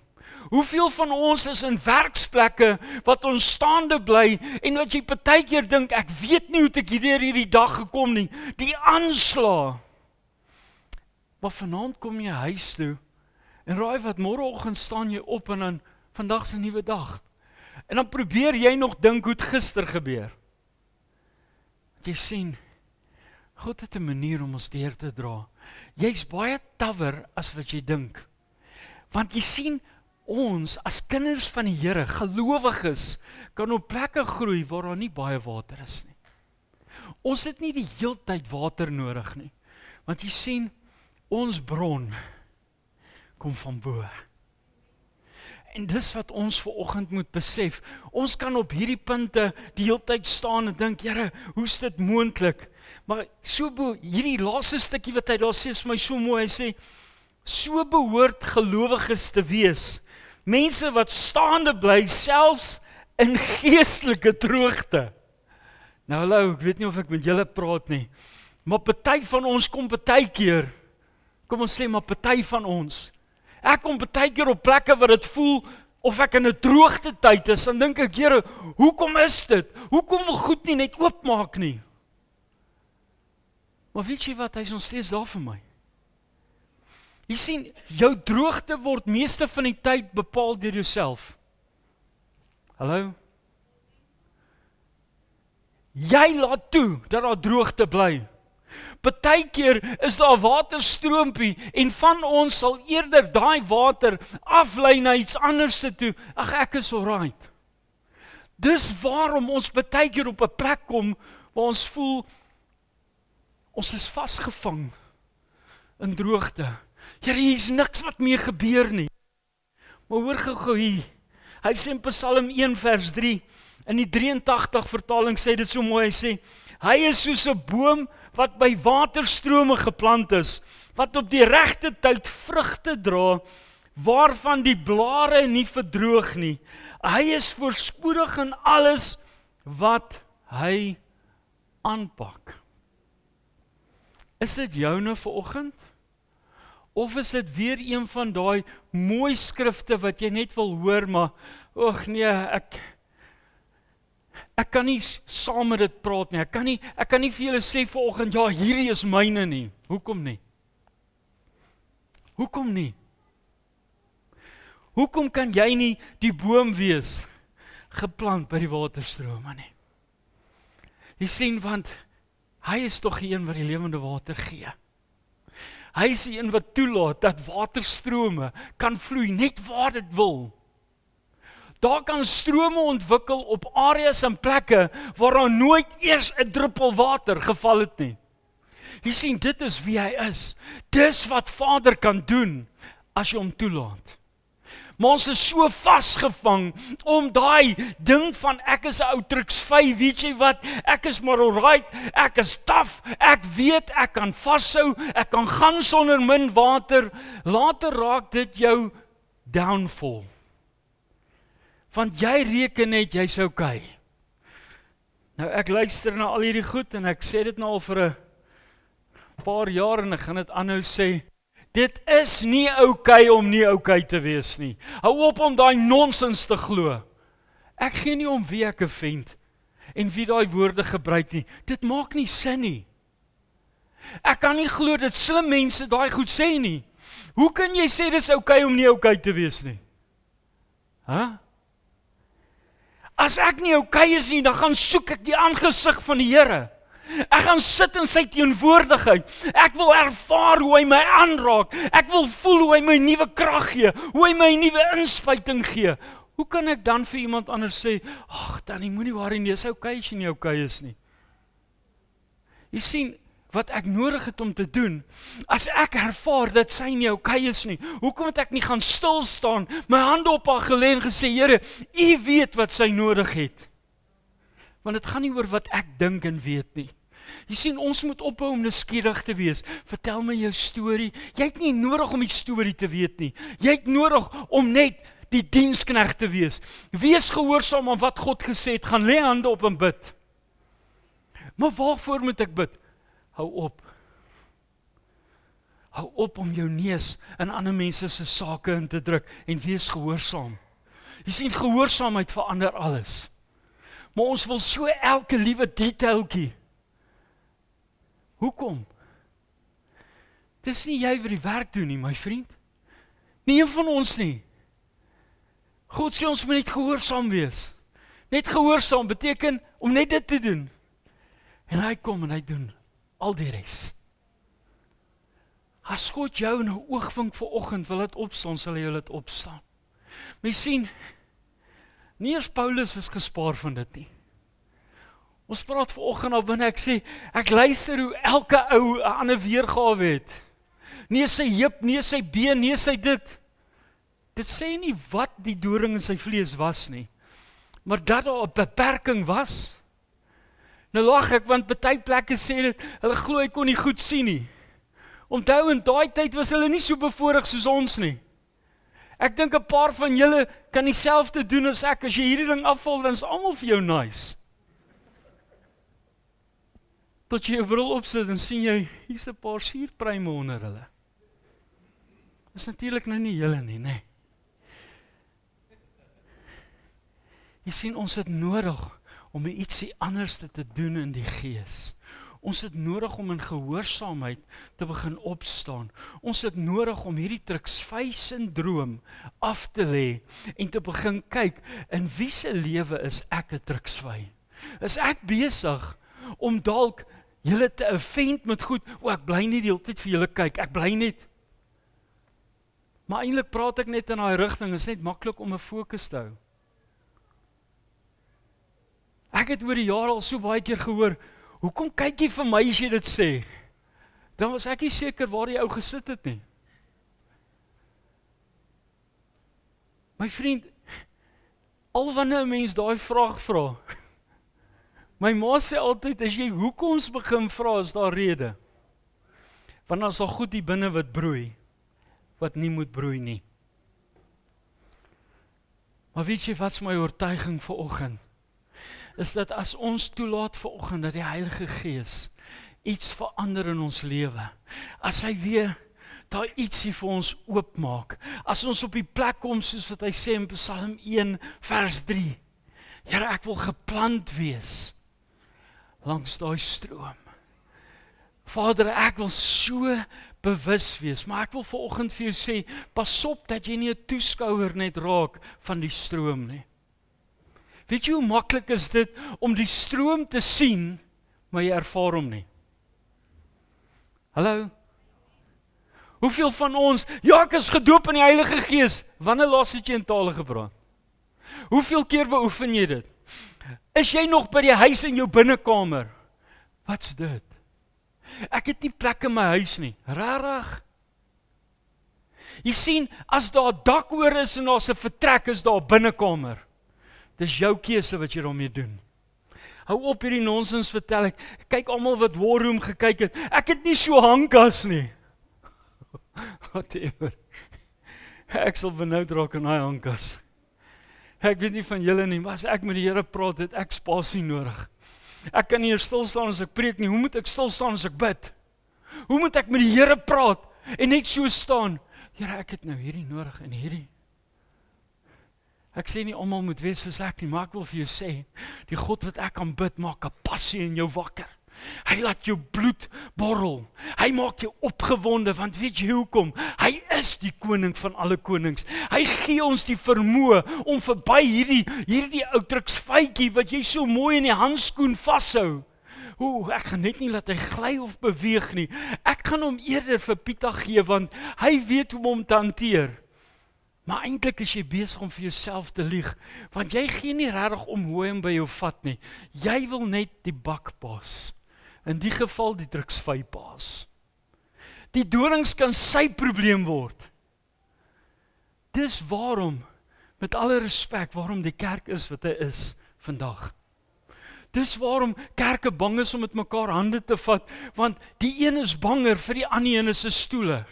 Hoeveel van ons is in werksplekke wat ons staande bly en wat jy partykeer dink, ek weet nie hoe ek hierdie dag gekom nie. Die aanslag. Maar vanaand kom jy huis toe en raai wat, môreoggend staan jy op en dan vandag is 'n nuwe dag. En dan probeer jy nog dink hoe het gister gebeur. Jy sien, God het 'n manier om ons deur te dra. Jy's baie tawwer as wat jy dink. Want jy sien, ons as kinders van die Here, gelowiges, kan op plekke groei waar daar nie baie water is nie. Ons het nie die heeltyd water nodig nie. Want jy sien, ons bron kom van bo. En dis wat ons vanoggend moet besef. Ons kan op hierdie punte die hele tyd staan en dink, Here, hoe is dit moontlik? Maar hierdie laaste stukkie wat hy daar sê, is my so mooi. Hy sê, so behoort gelowiges te wees. Mense wat staande bly, selfs in geestelike droogte. Nou hallo, ek weet nie of ek met julle praat nie, maar party van ons kom partykeer, kom ons sê maar party van ons, ek kom partykeer op plekke waar dit voel, of ek in 'n droogte tyd is, dan dink ek, Here, hoekom is dit? Hoekom wil goed nie net oopmaak nie? Maar weet jy wat, hy is nog steeds daar vir my. Jy sien, jou droogte word meeste van die tyd bepaal deur jouself. Hallo? Jy laat toe dat daar droogte bly. Partykeer is daar waterstroompie en van ons sal eerder daai water aflei na iets anders toe. Ag, ek is alright. Dis waarom ons partykeer op 'n plek kom waar ons voel ons is vasgevang in droogte. Here, hier is niks wat meer gebeur nie. Maar hoor gou hier. Hy sê in Psalm 1 vers 3, in die 83 vertaling sê dit so mooi, hy sê, hy is soos 'n boom wat by waterstrome geplant is, wat op die regte tyd vrugte dra, waarvan die blare nie verdroog nie. Hy is voorspoedig in alles wat hy aanpak. Is dit joune vanoggend? Of is dit weer een van daai mooi skrifte wat jy net wil hoor, maar, ag nee, ek kan nie saam met dit praat nie, ek kan nie vir julle sê vanoggend, ja, hierdie is myne nie. Hoekom nie? Hoekom nie? Hoekom kan jy nie die boom wees, geplant by die waterstrome nie? Jy sien, want hy is tog die een wat die lewende water gee. Hy is die een wat toelaat dat waterstrome kan vloei net waar dit wil. Daar kan strome ontwikkel op areas en plekke waar daar nooit eers 'n druppel water geval het nie. Jy sien, dit is wie hy is. Dis wat Vader kan doen as jy hom toelaat. Maar ons is so vasgevang om daai ding van ek is 'n ou truksvy, weet jy wat, ek is maar alright, ek is taaf, ek weet, ek kan vashou, ek kan gaan sonder min water. Later raak dit jou downfall. Want jy reken net, jy's okay. Nou ek luister na al hierdie goed en ek sê dit nou al vir 'n paar jaar en ek gaan dit aanhou sê. Dit is nie okay om nie okay te wees nie. Hou op om daai nonsens te glo. Ek gee nie om wie ek vind en wie daai woorde gebruik nie. Dit maak nie sin nie. Ek kan nie glo dat slim mense daai goed sê nie. Hoe kan jy sê dis okay om nie okay te wees nie? As ek nie okay is nie, dan gaan soek ek die aangesig van die Here. Ek gaan sit in sy teenwoordigheid. Ek wil ervaar hoe hy my aanraak. Ek wil voel hoe hy my nuwe krag gee, hoe hy my nuwe inspuiting gee. Hoe kan ek dan vir iemand anders sê, ag, Danny, moenie worry nie, is okay as jy nie okay is nie. Jy sien, wat ek nodig het om te doen, as ek ervaar dat sy nie okay is nie, hoekom het ek nie gaan stil staan, my hande op haar gelê en gesê, Here, U weet wat sy nodig het. Want dit gaan nie oor wat ek dink en weet nie. Jy sien, ons moet ophou om nuuskierig te wees. Vertel my jou storie. Jy het nie nodig om die storie te weet nie. Jy het nodig om net die diensknegt te wees. Wees gehoorsaam aan wat God gesê het. Gaan lê hande op en bid. Maar waarvoor moet ek bid? Hou op. Hou op om jou neus in ander mense se sake in te druk en wees gehoorsaam. Jy sien, gehoorsaamheid verander alles. Maar ons wil so elke liewe detailtjie. Hoekom? Dis nie jy wat die werk doen nie, my vriend. Nie een van ons nie. God sê ons moet net gehoorsaam wees. Net gehoorsaam beteken om net dit te doen. En hy kom en hy doen al die res. As God jou in 'n oogwink vanoggend wil dit opstaan, sal hy jou dit opstaan. Maar jy sien, nie eers Paulus is gespaar van dit nie. Ons praat vanoggend al binne, ek sê, ek luister hoe elke ou 'n ander weergawe het. Nie sy heup, nie sy been, nie sy dit. Dit sê nie wat die doring in sy vlees was nie, maar dat daar 'n beperking was. Nou lag ek, want party plekke sê dit, hulle glo hy kon nie goed sien nie. Onthou, in daai tyd was hulle nie so bevoorreg soos ons nie. Ek dink 'n paar van julle kan dieselfde doen as ek. As jy hierdie ding afval, dan is almal vir jou nice. Tot jy jou bril opsit en sien jy, hier's 'n paar suurpruime onder hulle. Dis natuurlik nou nie julle nie, nê. Jy sien, ons het nodig om ietsie anders te doen in die gees. Ons het nodig om in gehoorsaamheid te begin opstaan. Ons het nodig om hierdie truksvy-sindroom af te lê en te begin kyk, in wie se lewe is ek 'n truksvy? Is ek besig om dalk julle te offend met goed, ek bly nie die hele tyd vir julle kyk, ek bly net. Maar eintlik praat ek net in daai rigting, is net maklik om 'n fokus te hou. Ek het oor die jare al so baie keer gehoor, hoekom kyk jy vir my as jy dit sê? Dan was ek nie seker waar die ou gesit het nie. My vriend, al wanneer 'n mens daai vraag vra, my ma sê altyd, as jy hoekoms begin vra, is daar rede. Want dan is daar goed hier binne wat broei, wat nie moet broei nie. Maar weet jy wat is my oortuiging vanoggend? Is dat as ons toelaat vanoggend dat die Heilige Gees iets verander in ons lewe, as hy weer daar ietsie vir ons oopmaak, as ons op die plek kom soos wat hy sê in Psalm 1 vers 3, Here, ek wil geplant wees langs daai stroom. Vader, ek wil so bewus wees, maar ek wil vanoggend vir jou sê, pas op dat jy nie 'n toeskouer net raak van die stroom nie. Weet jy hoe maklik is dit om die stroom te sien, maar jy ervaar hom nie? Hallo? Hoeveel van ons, ja, ek is gedoop in die Heilige Gees, wanneer laas het jy in tale gepraat? Hoeveel keer beoefen jy dit? Is jy nog by die huis in jou binnekamer? Wat's dit? Ek het nie plek in my huis nie, rarig. Jy sien, as daar dak oor is en daar's 'n vertrek, is daar 'n binnekamer. Dis jou keuse wat jy daarmee doen. Hou op hierdie nonsens vertel ek. Kyk almal wat War Room gekyk het. Ek het nie so hangkas nie. Whatever. Ek sal benoud raak in daai hangkas. Ek weet nie van julle nie, maar as ek met die Here praat, het ek spasie nodig. Ek kan nie hier stil staan as ek preek nie. Hoe moet ek stil staan as ek bid? Hoe moet ek met die Here praat en net so staan? Here, ek het nou hierdie nodig en hierdie. Ek sê nie almal moet wees soos ek nie, maar ek wil vir jou sê, die God wat ek aanbid, maak 'n passie in jou wakker. Hy laat jou bloed borrel. Hy maak jou opgewonde, want weet jy hoekom? Hy is die koning van alle konings. Hy gee ons die vermoë om verby hierdie ou truksvytjie wat jy so mooi in die handskoen vashou. Ek gaan net nie laat hy gly of beweeg nie. Ek gaan hom eerder vir Pieter gee, want hy weet hoe om hom te hanteer. Maar eintlik is jy besig om vir jouself te lieg, want jy gee nie regtig om hoe hy hom by jou vat nie. Jy wil net die bak paas. In die geval die truksvy paas. Die dorings kan sy probleem word. Dis waarom, met alle respek, waarom die kerk is wat hy is vandag. Dis waarom kerke bang is om met mekaar hande te vat, want die een is banger vir die ander een se stoele.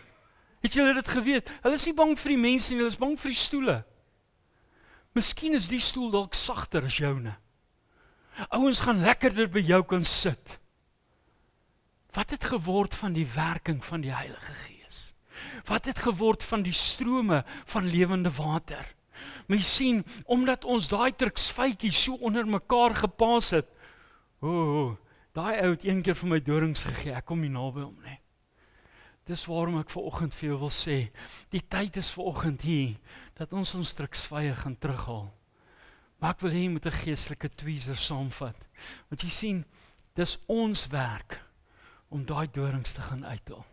Het julle dit geweet? Hulle is nie bang vir die mense nie, hulle is bang vir die stoele. Miskien is die stoel dalk sagter as joune. Ouens gaan lekkerder by jou kan sit. Wat het geword van die werking van die Heilige Gees? Wat het geword van die strome van lewende water? Maar jy sien, omdat ons daai truksvytjie so onder mekaar gepaas het, daai ou het een keer vir my dorings gegee, ek kom nie naby hom nie. Dis waarom ek vanoggend vir jou wil sê, die tyd is vanoggend hier, dat ons truksvye gaan terughaal. Maar ek wil hê jy moet 'n geestelike tweezer saamvat. Want jy sien, dis ons werk om daai dorings te gaan uithaal.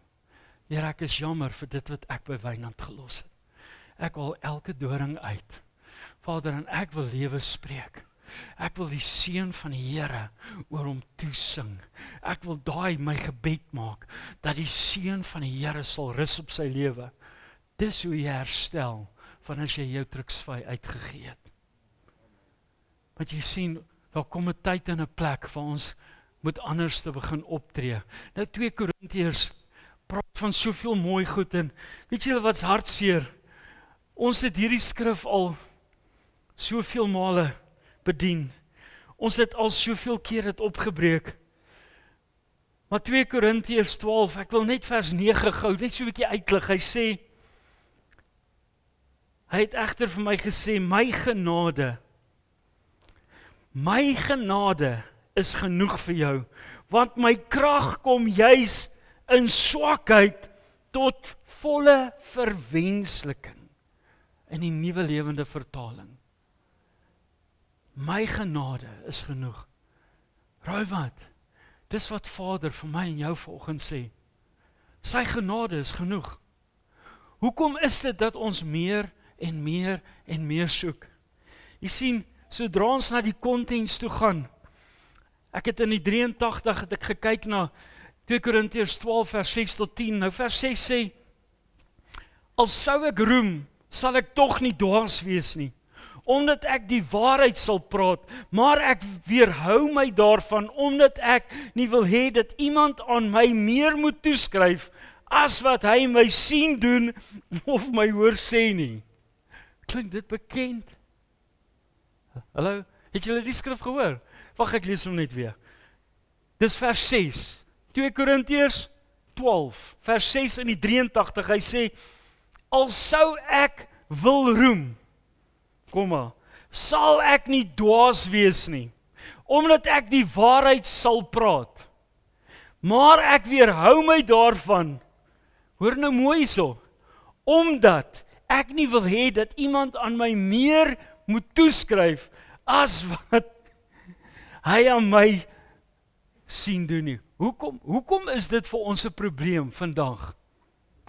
Here, ek is jammer vir dit wat ek by Wynand gelos het. Ek wil elke doring uit. Vader, en ek wil lewe spreek. Ek wil die seën van die Here oor hom toesing. Ek wil daai my gebed maak, dat die seën van die Here sal rus op sy lewe. Dis hoe jy herstel, van as jy jou truksvy uitgegee het. Want jy sien, daar kom 'n tyd en 'n plek waar ons moet anders te begin optree. Nou 2 Korintiërs praat van soveel mooi goed en weet julle wat's hartseer? Ons het hierdie skrif al soveel male bedien. Ons het al soveel keer dit opgebreek. Maar 2 Korintiërs 12, ek wil net vers 9 gou, net so 'n bietjie uitlig. Hy sê, hy het egter vir my gesê, my genade is genoeg vir jou, want my krag kom juis in swakheid tot volle verwensliking. In die Nuwe Lewende Vertaling. My genade is genoeg. Raai wat? Dis wat Vader vir my en jou vanoggend sê. Sy genade is genoeg. Hoekom is dit dat ons meer en meer en meer soek? Jy sien, sodra ons na die konteks toe gaan, ek het in die 83 het ek gekyk na 2 Korintiërs 12 vers 6 tot 10, nou vers 6 sê, al sou ek roem, sal ek tog nie dwaas wees nie, omdat ek die waarheid sal praat, maar ek weerhou my daarvan, omdat ek nie wil hê dat iemand aan my meer moet toeskryf, as wat hy my sien doen, of my hoor sê nie. Klink dit bekend? Hallo, het julle die skrif gehoor? Wag, ek lees hom net weer. Dis vers 6, 2 Korintiërs 12, vers 6 in die 83, hy sê, al sou ek wil roem, sal ek nie dwaas wees nie, omdat ek die waarheid sal praat, maar ek weerhou my daarvan, hoor nou mooi so, omdat ek nie wil hê dat iemand aan my meer moet toeskryf, as wat hy aan my sien doen nie. Hoekom is dit vir ons 'n probleem vandag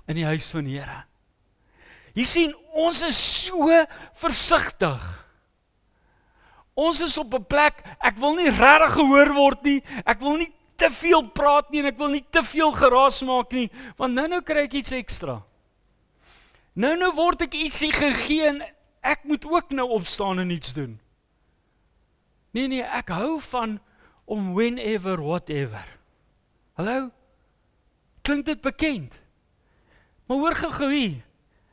in die huis van die Here? Jy sien, ons is so versigtig. Ons is op 'n plek, ek wil nie regtig gehoor word nie, ek wil nie te veel praat nie, en ek wil nie te veel geraas maak nie, want nou kry ek iets ekstra. Nou word ek ietsie gegee, en ek moet ook nou opstaan en iets doen. Nee, ek hou van om whenever, whatever. Hallo? Klink dit bekend? Maar hoor gou hier.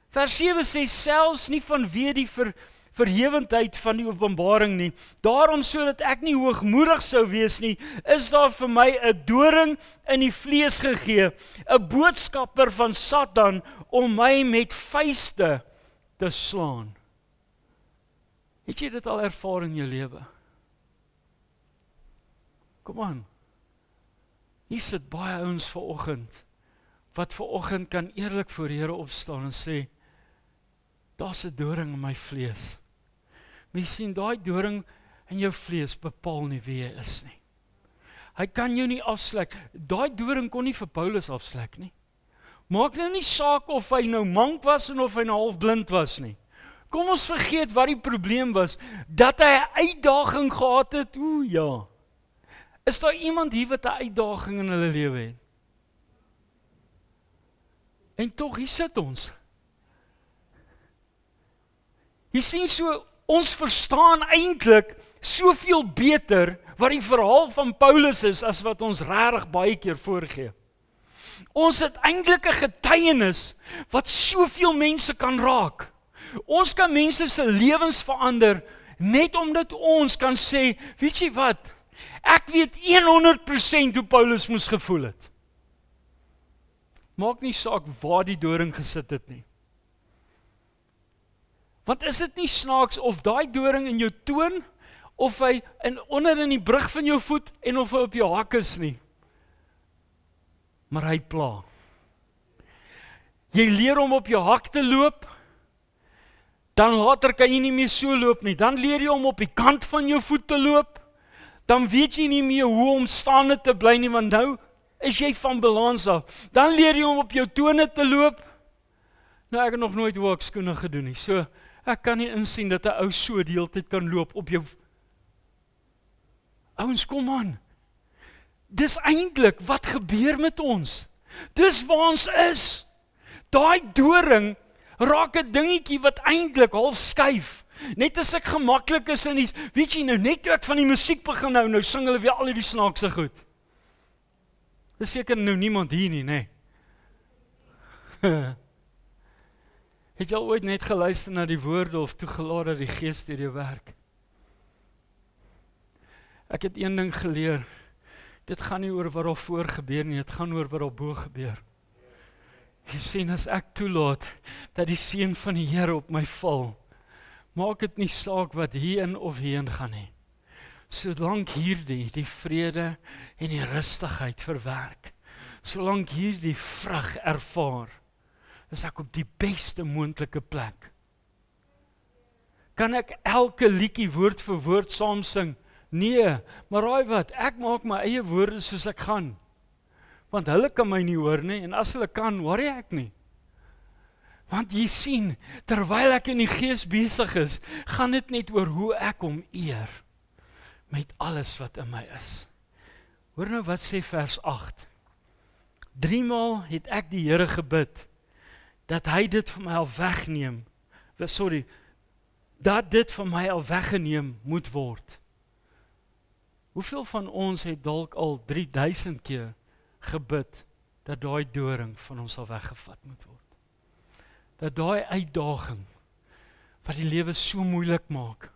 Vers 7 sê, selfs nie vanweë die verhewendheid van die openbaring nie. Daarom sodat ek nie hoogmoedig sou wees nie, is daar vir my 'n doring in die vlees gegee, 'n boodskapper van Satan om my met vuiste te slaan. Het jy dit al ervaar in jou lewe? Kom aan. Hier sit baie ouens vanoggend wat vanoggend kan eerlik voor die Here opstaan en sê, daar's 'n doring in my vlees. Maar jy sien, daai doring in jou vlees bepaal nie wie jy is nie. Hy kan jou nie afslek. Daai doring kon nie vir Paulus afslek nie. Maak nou nie saak of hy nou mank was en of hy nou half blind was nie. Kom ons vergeet wat die probleem was, dat hy 'n uitdaging gehad het. Ja. Is daar iemand hier wat 'n uitdaging in hulle lewe het? En tog, hier sit ons. Jy sien so, ons verstaan eintlik soveel beter wat die verhaal van Paulus is, as wat ons regtig baie keer voorgee. Ons het eintlik 'n getuienis wat soveel mense kan raak. Ons kan mense se lewens verander, net omdat ons kan sê, weet jy wat, ek weet 100% hoe Paulus moes gevoel het. Maak nie saak waar die doring gesit het nie. Want is dit nie snaaks of daai doring in jou toon, of hy onder in die brug van jou voet, en of hy op jou hak is nie. Maar hy pla. Jy leer hom op jou hak te loop, dan later kan jy nie meer so loop nie. Dan leer jy hom op die kant van jou voet te loop, dan weet jy nie meer hoe om staande te bly nie, want nou is jy van balans af. Dan leer jy hom op jou tone te loop. Nou, ek het nog nooit hoekskoene gedoen nie, so ek kan nie insien dat 'n ou so die hele tyd kan loop op jou. Ouens, kom aan. Dis eintlik wat gebeur met ons. Dis waar ons is. Daai doring raak 'n dingetjie wat eintlik half skuif. Net as ek gemaklik is in iets, weet jy nou, net toe ek van die musiek begin nou sing hulle weer al die snaakse goed. Dis seker nou niemand hier nie, nê? Het jy al ooit net geluister na die woorde of toegelaat dat die Gees deur jou werk? Ek het een ding geleer. Dit gaan nie oor wat daar voor gebeur nie, dit gaan oor wat daar bo gebeur. Jy sien, as ek toelaat dat die seën van die Here op my val, maak dit nie saak wat hierin of hierin gaan nie. Solank hierdie die vrede en die rustigheid verwerk, solank hierdie vrug ervaar, is ek op die beste moontlike plek. Kan ek elke liedjie woord vir woord saam sing? Nee, maar raai wat, ek maak my eie woorde soos ek gaan. Want hulle kan my nie hoor nie, en as hulle kan, worry ek nie. Want jy sien, terwyl ek in die gees besig is, gaan dit net oor hoe ek hom eer, met alles wat in my is. Hoor nou wat sê vers 8. 3 maal het ek die Here gebid, dat hy dit van my al wegneem, dat dit van my al weggeneem moet word. Hoeveel van ons het dalk al 3000 keer gebid, dat daai doring van ons al weggevat moet word? Dat daai uitdaging, wat die lewe so moeilik maak,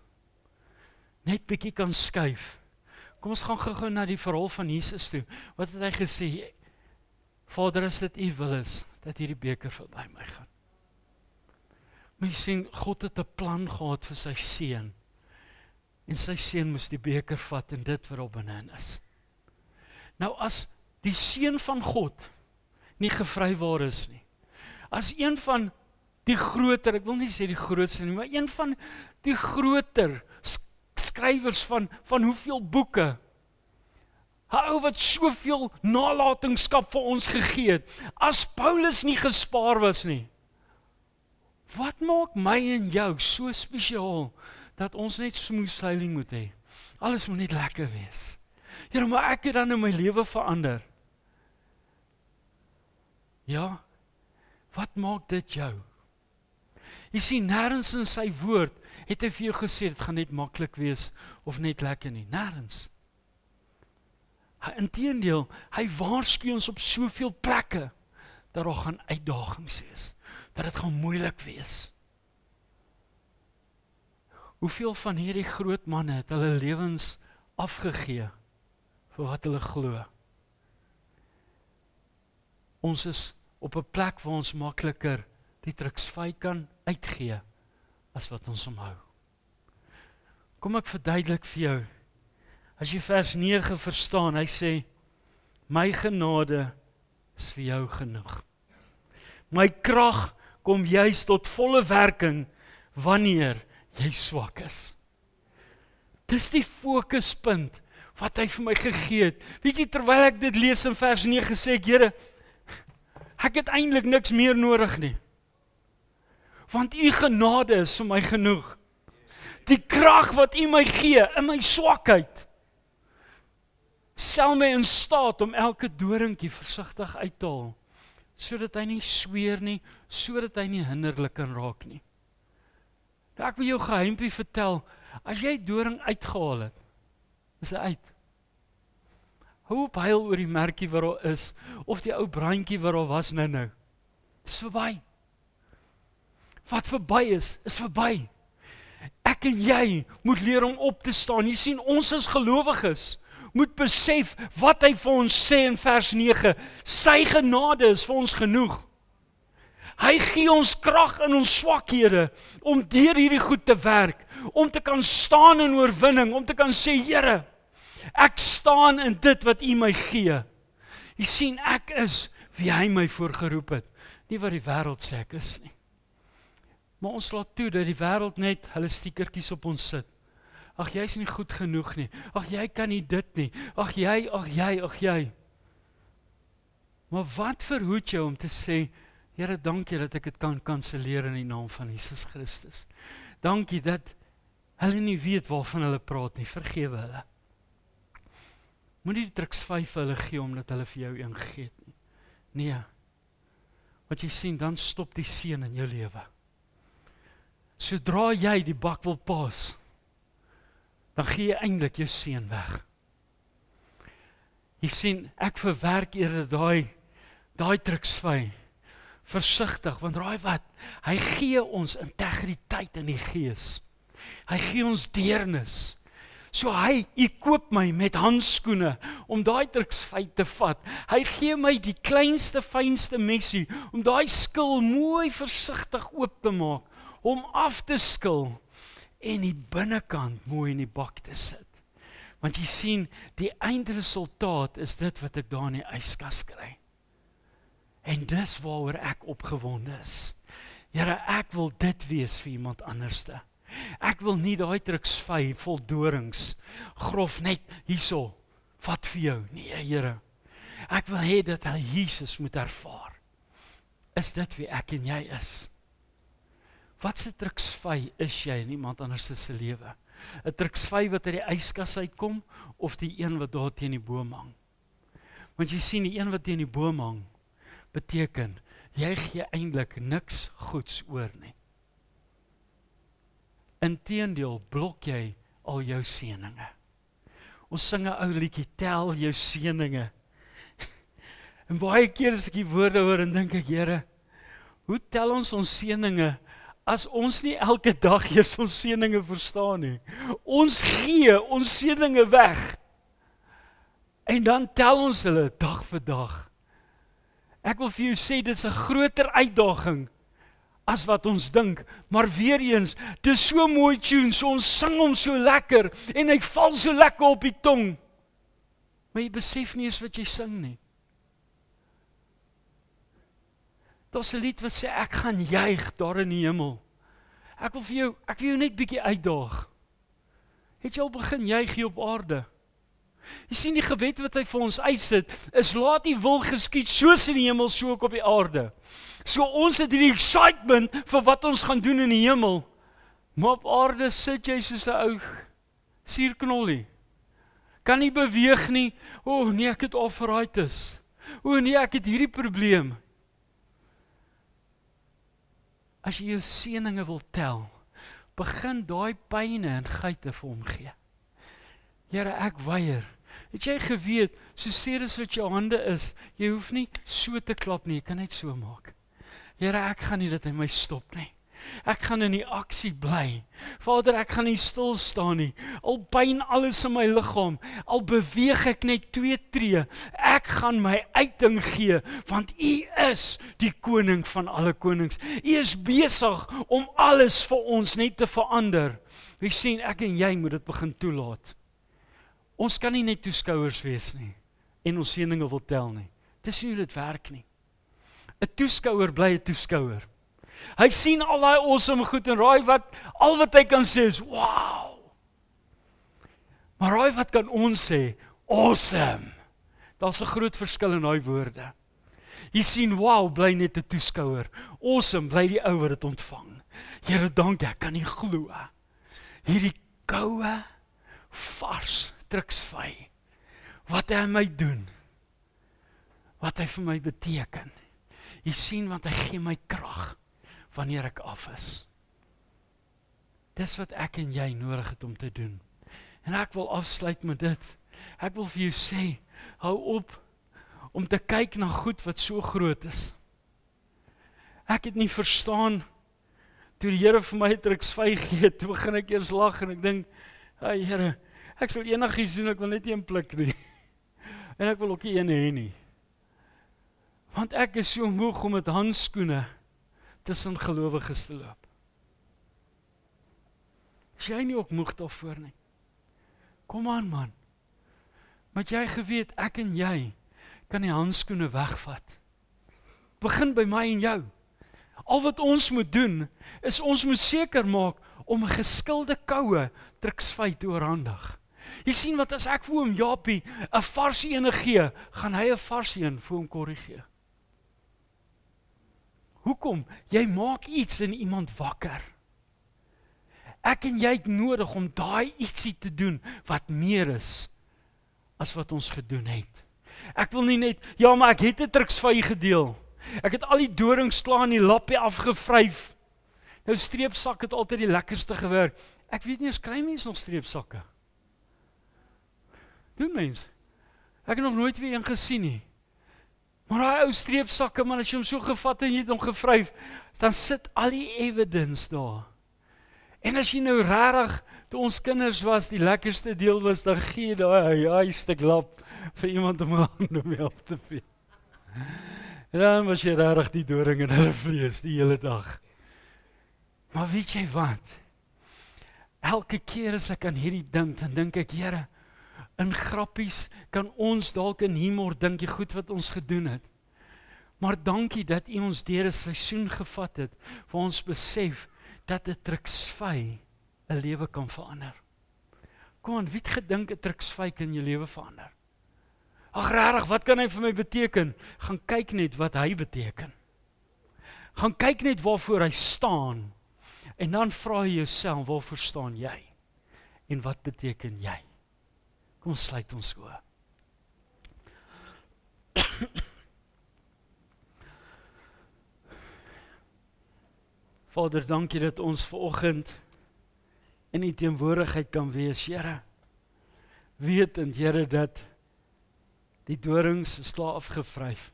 net bietjie kan skuif. Kom ons gaan gou na die verhaal van Jesus toe. Wat het hy gesê? Vader, as dit U wil is, dat hierdie beker verby my gaan. Maar jy sien, God het 'n plan gehad vir sy seun. En sy seun moes die beker vat en dit wat op binne is. Nou as die seun van God nie gevrywaar is nie, as een van die groter, ek wil nie sê die grootste nie, maar een van die groter skrywers van hoeveel boeke, 'n ou wat soveel nalatenskap vir ons gegee het, as Paulus nie gespaar was nie, wat maak my en jou so spesiaal, dat ons net smooth sailing moet hê? Alles moet net lekker wees. Here, maar ek het dan in my lewe verander. Ja, wat maak dit jou? Jy sien, nêrens in sy woord het hy vir jou gesê, dit gaan net maklik wees, of net lekker nie, nêrens. Inteendeel, hy waarsku ons op soveel plekke, dat daar gaan uitdagings wees, dat dit gaan moeilik wees. Hoeveel van hierdie groot manne het hulle lewens afgegee, vir wat hulle glo? Ons is op 'n plek waar ons makliker die truksvy kan uitgee, as wat ons omhou. Kom ek verduidelik vir jou, as jy vers 9 verstaan, hy sê, my genade is vir jou genoeg. My krag kom juis tot volle werking, wanneer jy swak is. Dis die fokuspunt, wat hy vir my gegee het. Weet jy, terwyl ek dit lees in vers 9, sê ek, Here, ek het eintlik niks meer nodig nie. Want U genade is vir my genoeg. Die krag wat U my gee, in my swakheid, stel my in staat om elke doringkie versigtig uit te haal, sodat hy nie sweer nie, sodat hy nie hinderlik kan raak nie. Ek wil jou geheimpie vertel, as jy doring uitgehaal het, is hy uit. Hou op huil oor die merkie wat daar is, of die ou braantjie wat daar was nou. Dis verby. Wat verby is verby. Ek en jy moet leer om op te staan. Jy sien, ons as gelowiges moet besef wat hy vir ons sê in vers 9. Sy genade is vir ons genoeg. Hy gee ons krag in ons swakhede om deur hierdie goed te werk, om te kan staan in oorwinning, om te kan sê, Here, ek staan in dit wat U my gee. Jy sien, ek is wie hy my voorgeroep het, nie wat die wêreld sê ek is nie. Maar ons laat toe dat die wêreld net hulle stiekertjies op ons sit. Ag, jy is nie goed genoeg nie. Ag, jy kan nie dit nie. Ag jy. Maar wat verhoed jou om te sê, Here, dankie dat ek dit kan kanselleer in die naam van Jesus Christus. Dankie dat hulle nie weet waarvan hulle praat nie, vergewe hulle. Moenie die truksvy vir hulle gee, omdat hulle vir jou een gegee het nie. Nee, wat jy sien, dan stop die seën in jou lewe. Sodra jy die bak wil paas, dan gee jy eintlik jou seën weg. Jy sien, ek verwerk eerder daai truksvy, versigtig, want raai wat, hy gee ons integriteit in die gees. Hy gee ons deernis, So hy koop my met handskoene om daai druksvy te vat. Hy gee my die kleinste, fynste mesie om daai skil mooi versigtig oop te maak, om af te skil en die binnekant mooi in die bak te sit. Want jy sien, die eindresultaat is dit wat ek daar in die yskas kry. En dis waaroor ek opgewonde is. Here, ek wil dit wees vir iemand anderste. Ek wil nie daai druksvy vol dorings, grof net hierso, vat vir jou. Nee, Here. Ek wil hê dat hy Jesus moet ervaar. Is dit wie ek en jy is? Wat se druksvy is jy in iemand anders se lewe? 'n Druksvy wat uit die yskas uitkom, of die een wat daar teen die boom hang? Want jy sien, die een wat teen die boom hang, beteken, jy gee eintlik niks goeds oor nie. Inteendeel blok jy al jou seëninge. Ons sing 'n ou liedjie, tel jou seëninge. En baie keer as ek die woorde hoor en dink ek, Here, hoe tel ons seëninge as ons nie elke dag eers ons seëninge verstaan nie? Ons gee ons seëninge weg. En dan tel ons hulle dag vir dag. Ek wil vir jou sê, dit is 'n groter uitdaging as wat ons dink, maar weer eens, dit is so mooi tune, so ons sing hom so lekker, en hy val so lekker op die tong, maar jy besef nie eens wat jy sing nie. Daar's 'n lied wat sê, ek gaan juig daar in die hemel. Ek wil jou net bietjie uitdaag. Het jy al begin juig hier op aarde? Jy sien die gebed wat hy vir ons uitsit, is laat die wil geskied soos in die hemel, so ook op die aarde. So ons het hierdie excitement vir wat ons gaan doen in die hemel, maar op aarde sit jy soos 'n ou suurknollie. Kan nie beweeg nie, nee, ek het arthritis. Nee, ek het hierdie probleem. As jy jou seëninge wil tel, begin daai pyne en geite vir hom gee. Here, ek weier. Het jy geweet, so seer as wat jou hande is, jy hoef nie so te klap nie, jy kan net so maak. Here, ek gaan nie dit in my stop nie. Ek gaan in die aksie bly. Vader, ek gaan nie stil staan nie. Al pyn alles in my liggaam, al beweeg ek net 2 tree, ek gaan my uiting gee, want U is die koning van alle konings. U is besig om alles vir ons net te verander. Jy sien, ek en jy moet dit begin toelaat. Ons kan nie net toeskouers wees nie, en ons seëninge wil tel nie. Dis nie hoe dit werk nie. 'n Toeskouer bly 'n toeskouer. Hy sien al daai awesome goed en al wat hy kan sê is, wow. Maar raai wat kan ons sê? Awesome. Daar's 'n groot verskil in daai woorde. Jy sien, wow, bly net 'n toeskouer. Awesome, bly die ou wat dit ontvang. Here, dankie, ek kan nie glo. Hierdie koue, vars druksvy, wat hy aan my doen, wat hy vir my beteken. Jy sien, want hy gee my krag, wanneer ek af is. Dis wat ek en jy nodig het om te doen. En ek wil afsluit met dit. Ek wil vir jou sê, hou op om te kyk na goed wat so groot is. Ek het nie verstaan, toe die Here vir my 'n druksvy gee, toe begin ek eers lag en ek dink, Here, ek sal enigiets doen, ek wil net een pluk nie. En ek wil ook nie een hê nie. Want ek is so moeg om met handskoene tussen gelowiges te loop. Is jy nie ook moeg daarvoor nie? Kom aan, man. Want jy geweet, ek en jy kan die handskoene wegvat. Begin by my en jou. Al wat ons moet doen, is ons moet seker maak om 'n geskilde koue druksvy te oorhandig. Jy sien wat, as ek vir oom Japie 'n vars ene gee, gaan hy 'n vars een vir hom korrigeer. Hoekom? Jy maak iets in iemand wakker. Ek en jy het nodig om daai ietsie te doen wat meer is as wat ons gedoen het. Ek wil nie net, maar ek het 'n druksvy gedeel. Ek het al die dorings klaar in die lappie afgevryf. Nou streepsak het altyd die lekkerste gewerk. Ek weet nie eens kry mense nog streepsakke. Doen mens? Ek het nog nooit weer een gesien nie. Maar daai ou streepsakke, man, as jy hom so gevat en jy het hom gevryf, dan sit al die evidence daar. En as jy nou regtig Toe ons kinders was, die lekkerste deel was, dan gee daai stuk lap vir iemand om hande mee op te vee. En dan was jy regtig die doring en hulle vlees die hele dag. Maar weet jy wat? Elke keer as ek aan hierdie dink, dan dink ek, Here, in grappies kan ons dalk in humor dink die goed wat ons gedoen het. Maar dankie dat U ons deur 'n seisoen gevat het, waar ons besef dat 'n truksvy 'n lewe kan verander. Kom aan, wie het gedink 'n truksvy kan jou lewe verander? Ag regtig, wat kan hy vir my beteken? Gaan kyk net wat hy beteken. Gaan kyk net waarvoor hy staan. En dan vra jy jouself, waarvoor staan jy? En wat beteken jy? Kom sluit ons oë. Vader, dankie dat ons vanoggend in U teenwoordigheid kan wees, Here. Wetend, Here, dat die dorings is klaar afgevryf.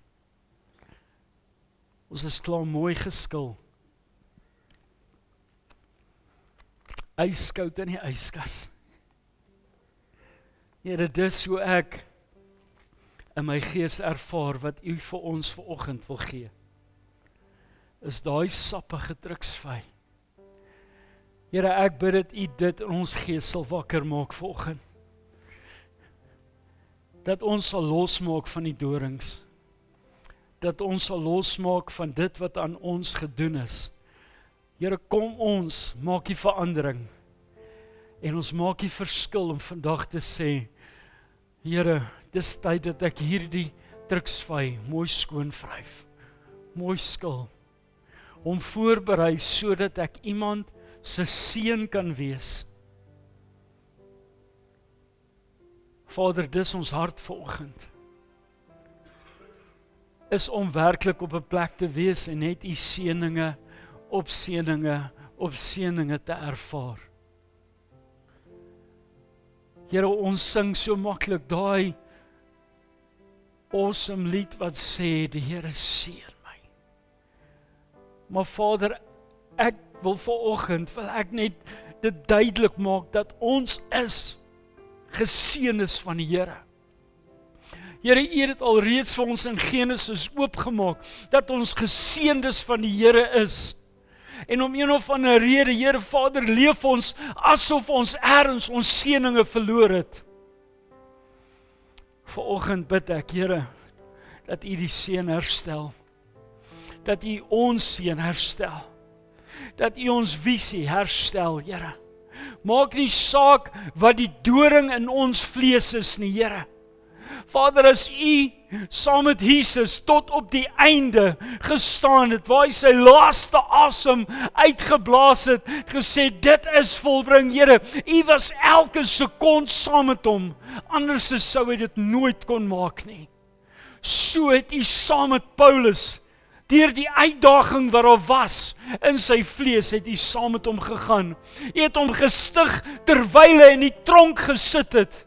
Ons is klaar mooi geskil. Yskoud in die yskas. Here, dis hoe ek in my gees ervaar wat U vir ons vanoggend wil gee. Is daai sappige truksvy. Here, ek bid dat U dit in ons gees sal wakker maak vanoggend. Dat ons sal losmaak van die dorings. Dat ons sal losmaak van dit wat aan ons gedoen is. Here, kom ons, maak die verandering. En ons maak die verskil om vandag te sê, Here, dis tyd dat ek hierdie truksvy mooi skoon vryf. Mooi skil. Om voorberei sodat ek iemand se seun kan wees. Vader, dis ons hart vanoggend. Is om werklik op 'n plek te wees en net U seëninge op seëninge te ervaar. Here, ons sing so maklik daai awesome lied wat sê, die Here seën my. Maar Vader, ek wil vanoggend, wil ek net dit duidelik maak, dat ons is geseëndes van die Here. Here, U het dit alreeds vir ons in Genesis oopgemaak, dat ons geseëndes van die Here is. En om een of ander rede, Here Vader, leef ons asof ons ergens ons seëninge verloor het. Vanoggend bid ek, Here, dat U die seën herstel. Dat U ons seën herstel. Dat U ons visie herstel, Here. Maak nie saak wat die doring in ons vlees is nie, Here. Vader, as U saam met Jesus tot op die einde gestaan het, waar hy sy laaste asem uitgeblaas het, gesê, dit is volbring, Here, U was elke sekond saam met hom, anders sou hy dit nooit kon maak nie. So het U saam met Paulus, deur die uitdaging wat daar was in sy vlees, het U saam met hom gegaan. U het hom gestig terwyl hy in die tronk gesit het,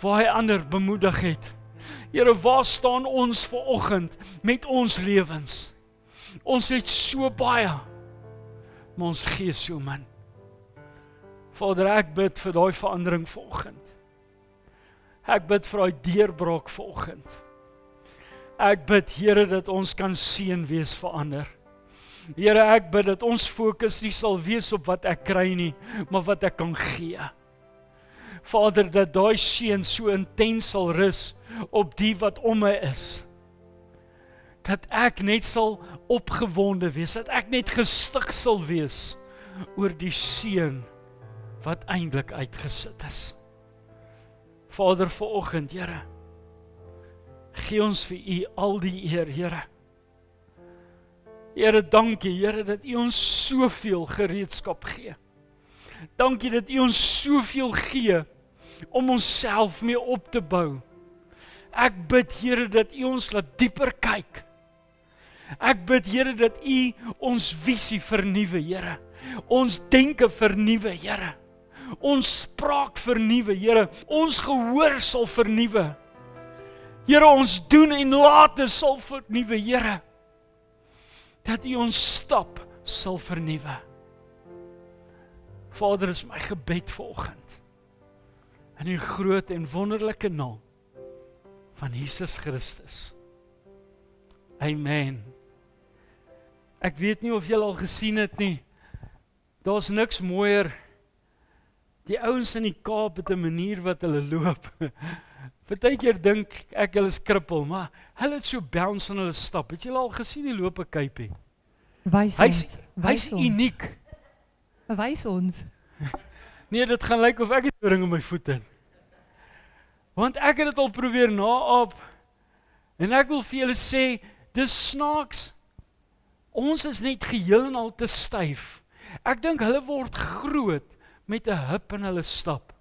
waar hy ander bemoedig het. Here, waar staan ons vanoggend met ons lewens? Ons het so baie, maar ons gee so min. Vader, ek bid vir daai verandering vanoggend. Ek bid vir daai deurbraak vanoggend. Ek bid, Here, dat ons kan seën wees vir ander. Here, ek bid dat ons fokus nie sal wees op wat ek kry nie, maar wat ek kan gee. Vader, dat daai seën so intens sal rus op die wat om my is. Dat ek net sal opgewonde wees, dat ek net gestig sal wees oor die seën wat eintlik uitgesit is. Vader, vanoggend, Here, gee ons vir U al die eer, Here. Here, dankie, Here, dat U ons soveel gereedskap gee. Dankie dat U ons soveel gee om onsself mee op te bou. Ek bid, Here, dat U ons laat dieper kyk. Ek bid, Here, dat U ons visie vernuwe, Here. Ons denke vernuwe, Here. Ons spraak vernuwe, Here. Ons gehoor sal vernuwe. Here, ons doen en late sal vernuwe, Here. Dat U ons stap sal vernuwe. Vader, is my gebed vanoggend. In die groot en wonderlike naam van Jesus Christus. Amen. Ek weet nie of julle al gesien het nie. Daar's niks mooier. Die ouens in die Kaap het 'n manier wat hulle loop. Partykeer dink ek hulle is krippel, maar hulle het so bounce van hulle stap. Het julle al gesien die loop 'n kuipie? Wys ons. Hy's uniek. Wys ons. Nee, dit gaan lyk of ek 'n ring in my voet het. Want ek het dit al probeer naap. En ek wil vir julle sê, dis snaaks. Ons is net geheel en al te styf. Ek dink hulle word groot met 'n hip in hulle stap.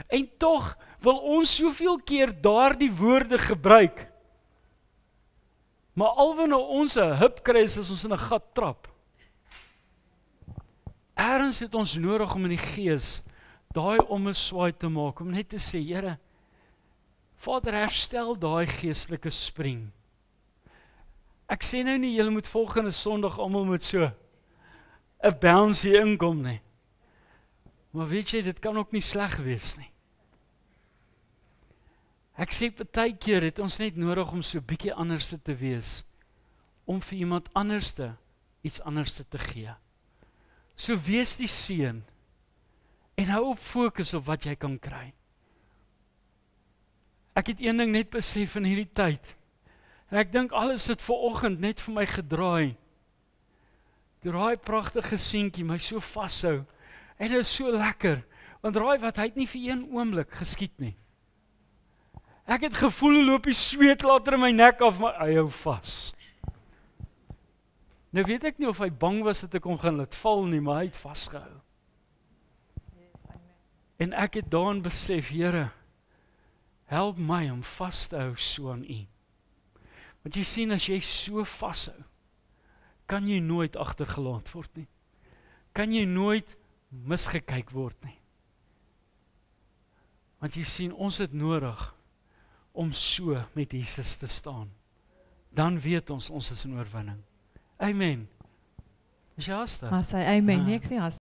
En tog wil ons soveel keer daardie woorde gebruik. Maar alwanneer ons 'n hip kry, is ons in 'n gat trap. Ergens het ons nodig om in die gees daai ommeswaai te maak, om net te sê, Here, Vader, herstel daai geestelike spring. Ek sê nou nie, julle moet volgende Sondag almal met so 'n bounce hier inkom nie. Maar weet jy, dit kan ook nie sleg wees nie. Ek sê partykeer het ons net nodig om so 'n bietjie anders te wees, om vir iemand anderste iets anders te gee. So wees die seën, en hou op fokus op wat jy kan kry. Ek het een ding net besef in hierdie tyd, en ek dink alles het vanoggend net vir my gedraai. Daai pragtige seentjie my so vashou, en dit is so lekker, want raai wat, hy het nie vir een oomblik geskiet nie. Ek het gevoel loop die sweet later in my nek af, maar hy hou vas. Nou weet ek nie of hy bang was dat ek hom gaan laat val nie, maar hy het vasgehou. En ek het daarin besef, Here, help my om vas te hou so aan U. Want jy sien, as jy so vashou, kan jy nooit agtergelaat word nie. Kan jy nooit misgekyk word nie. Want jy sien, ons het nodig om so met Jesus te staan. Dan weet ons is in oorwinning. Amen. Is jy haastig? Maar sê amen, nie ek sê haastig.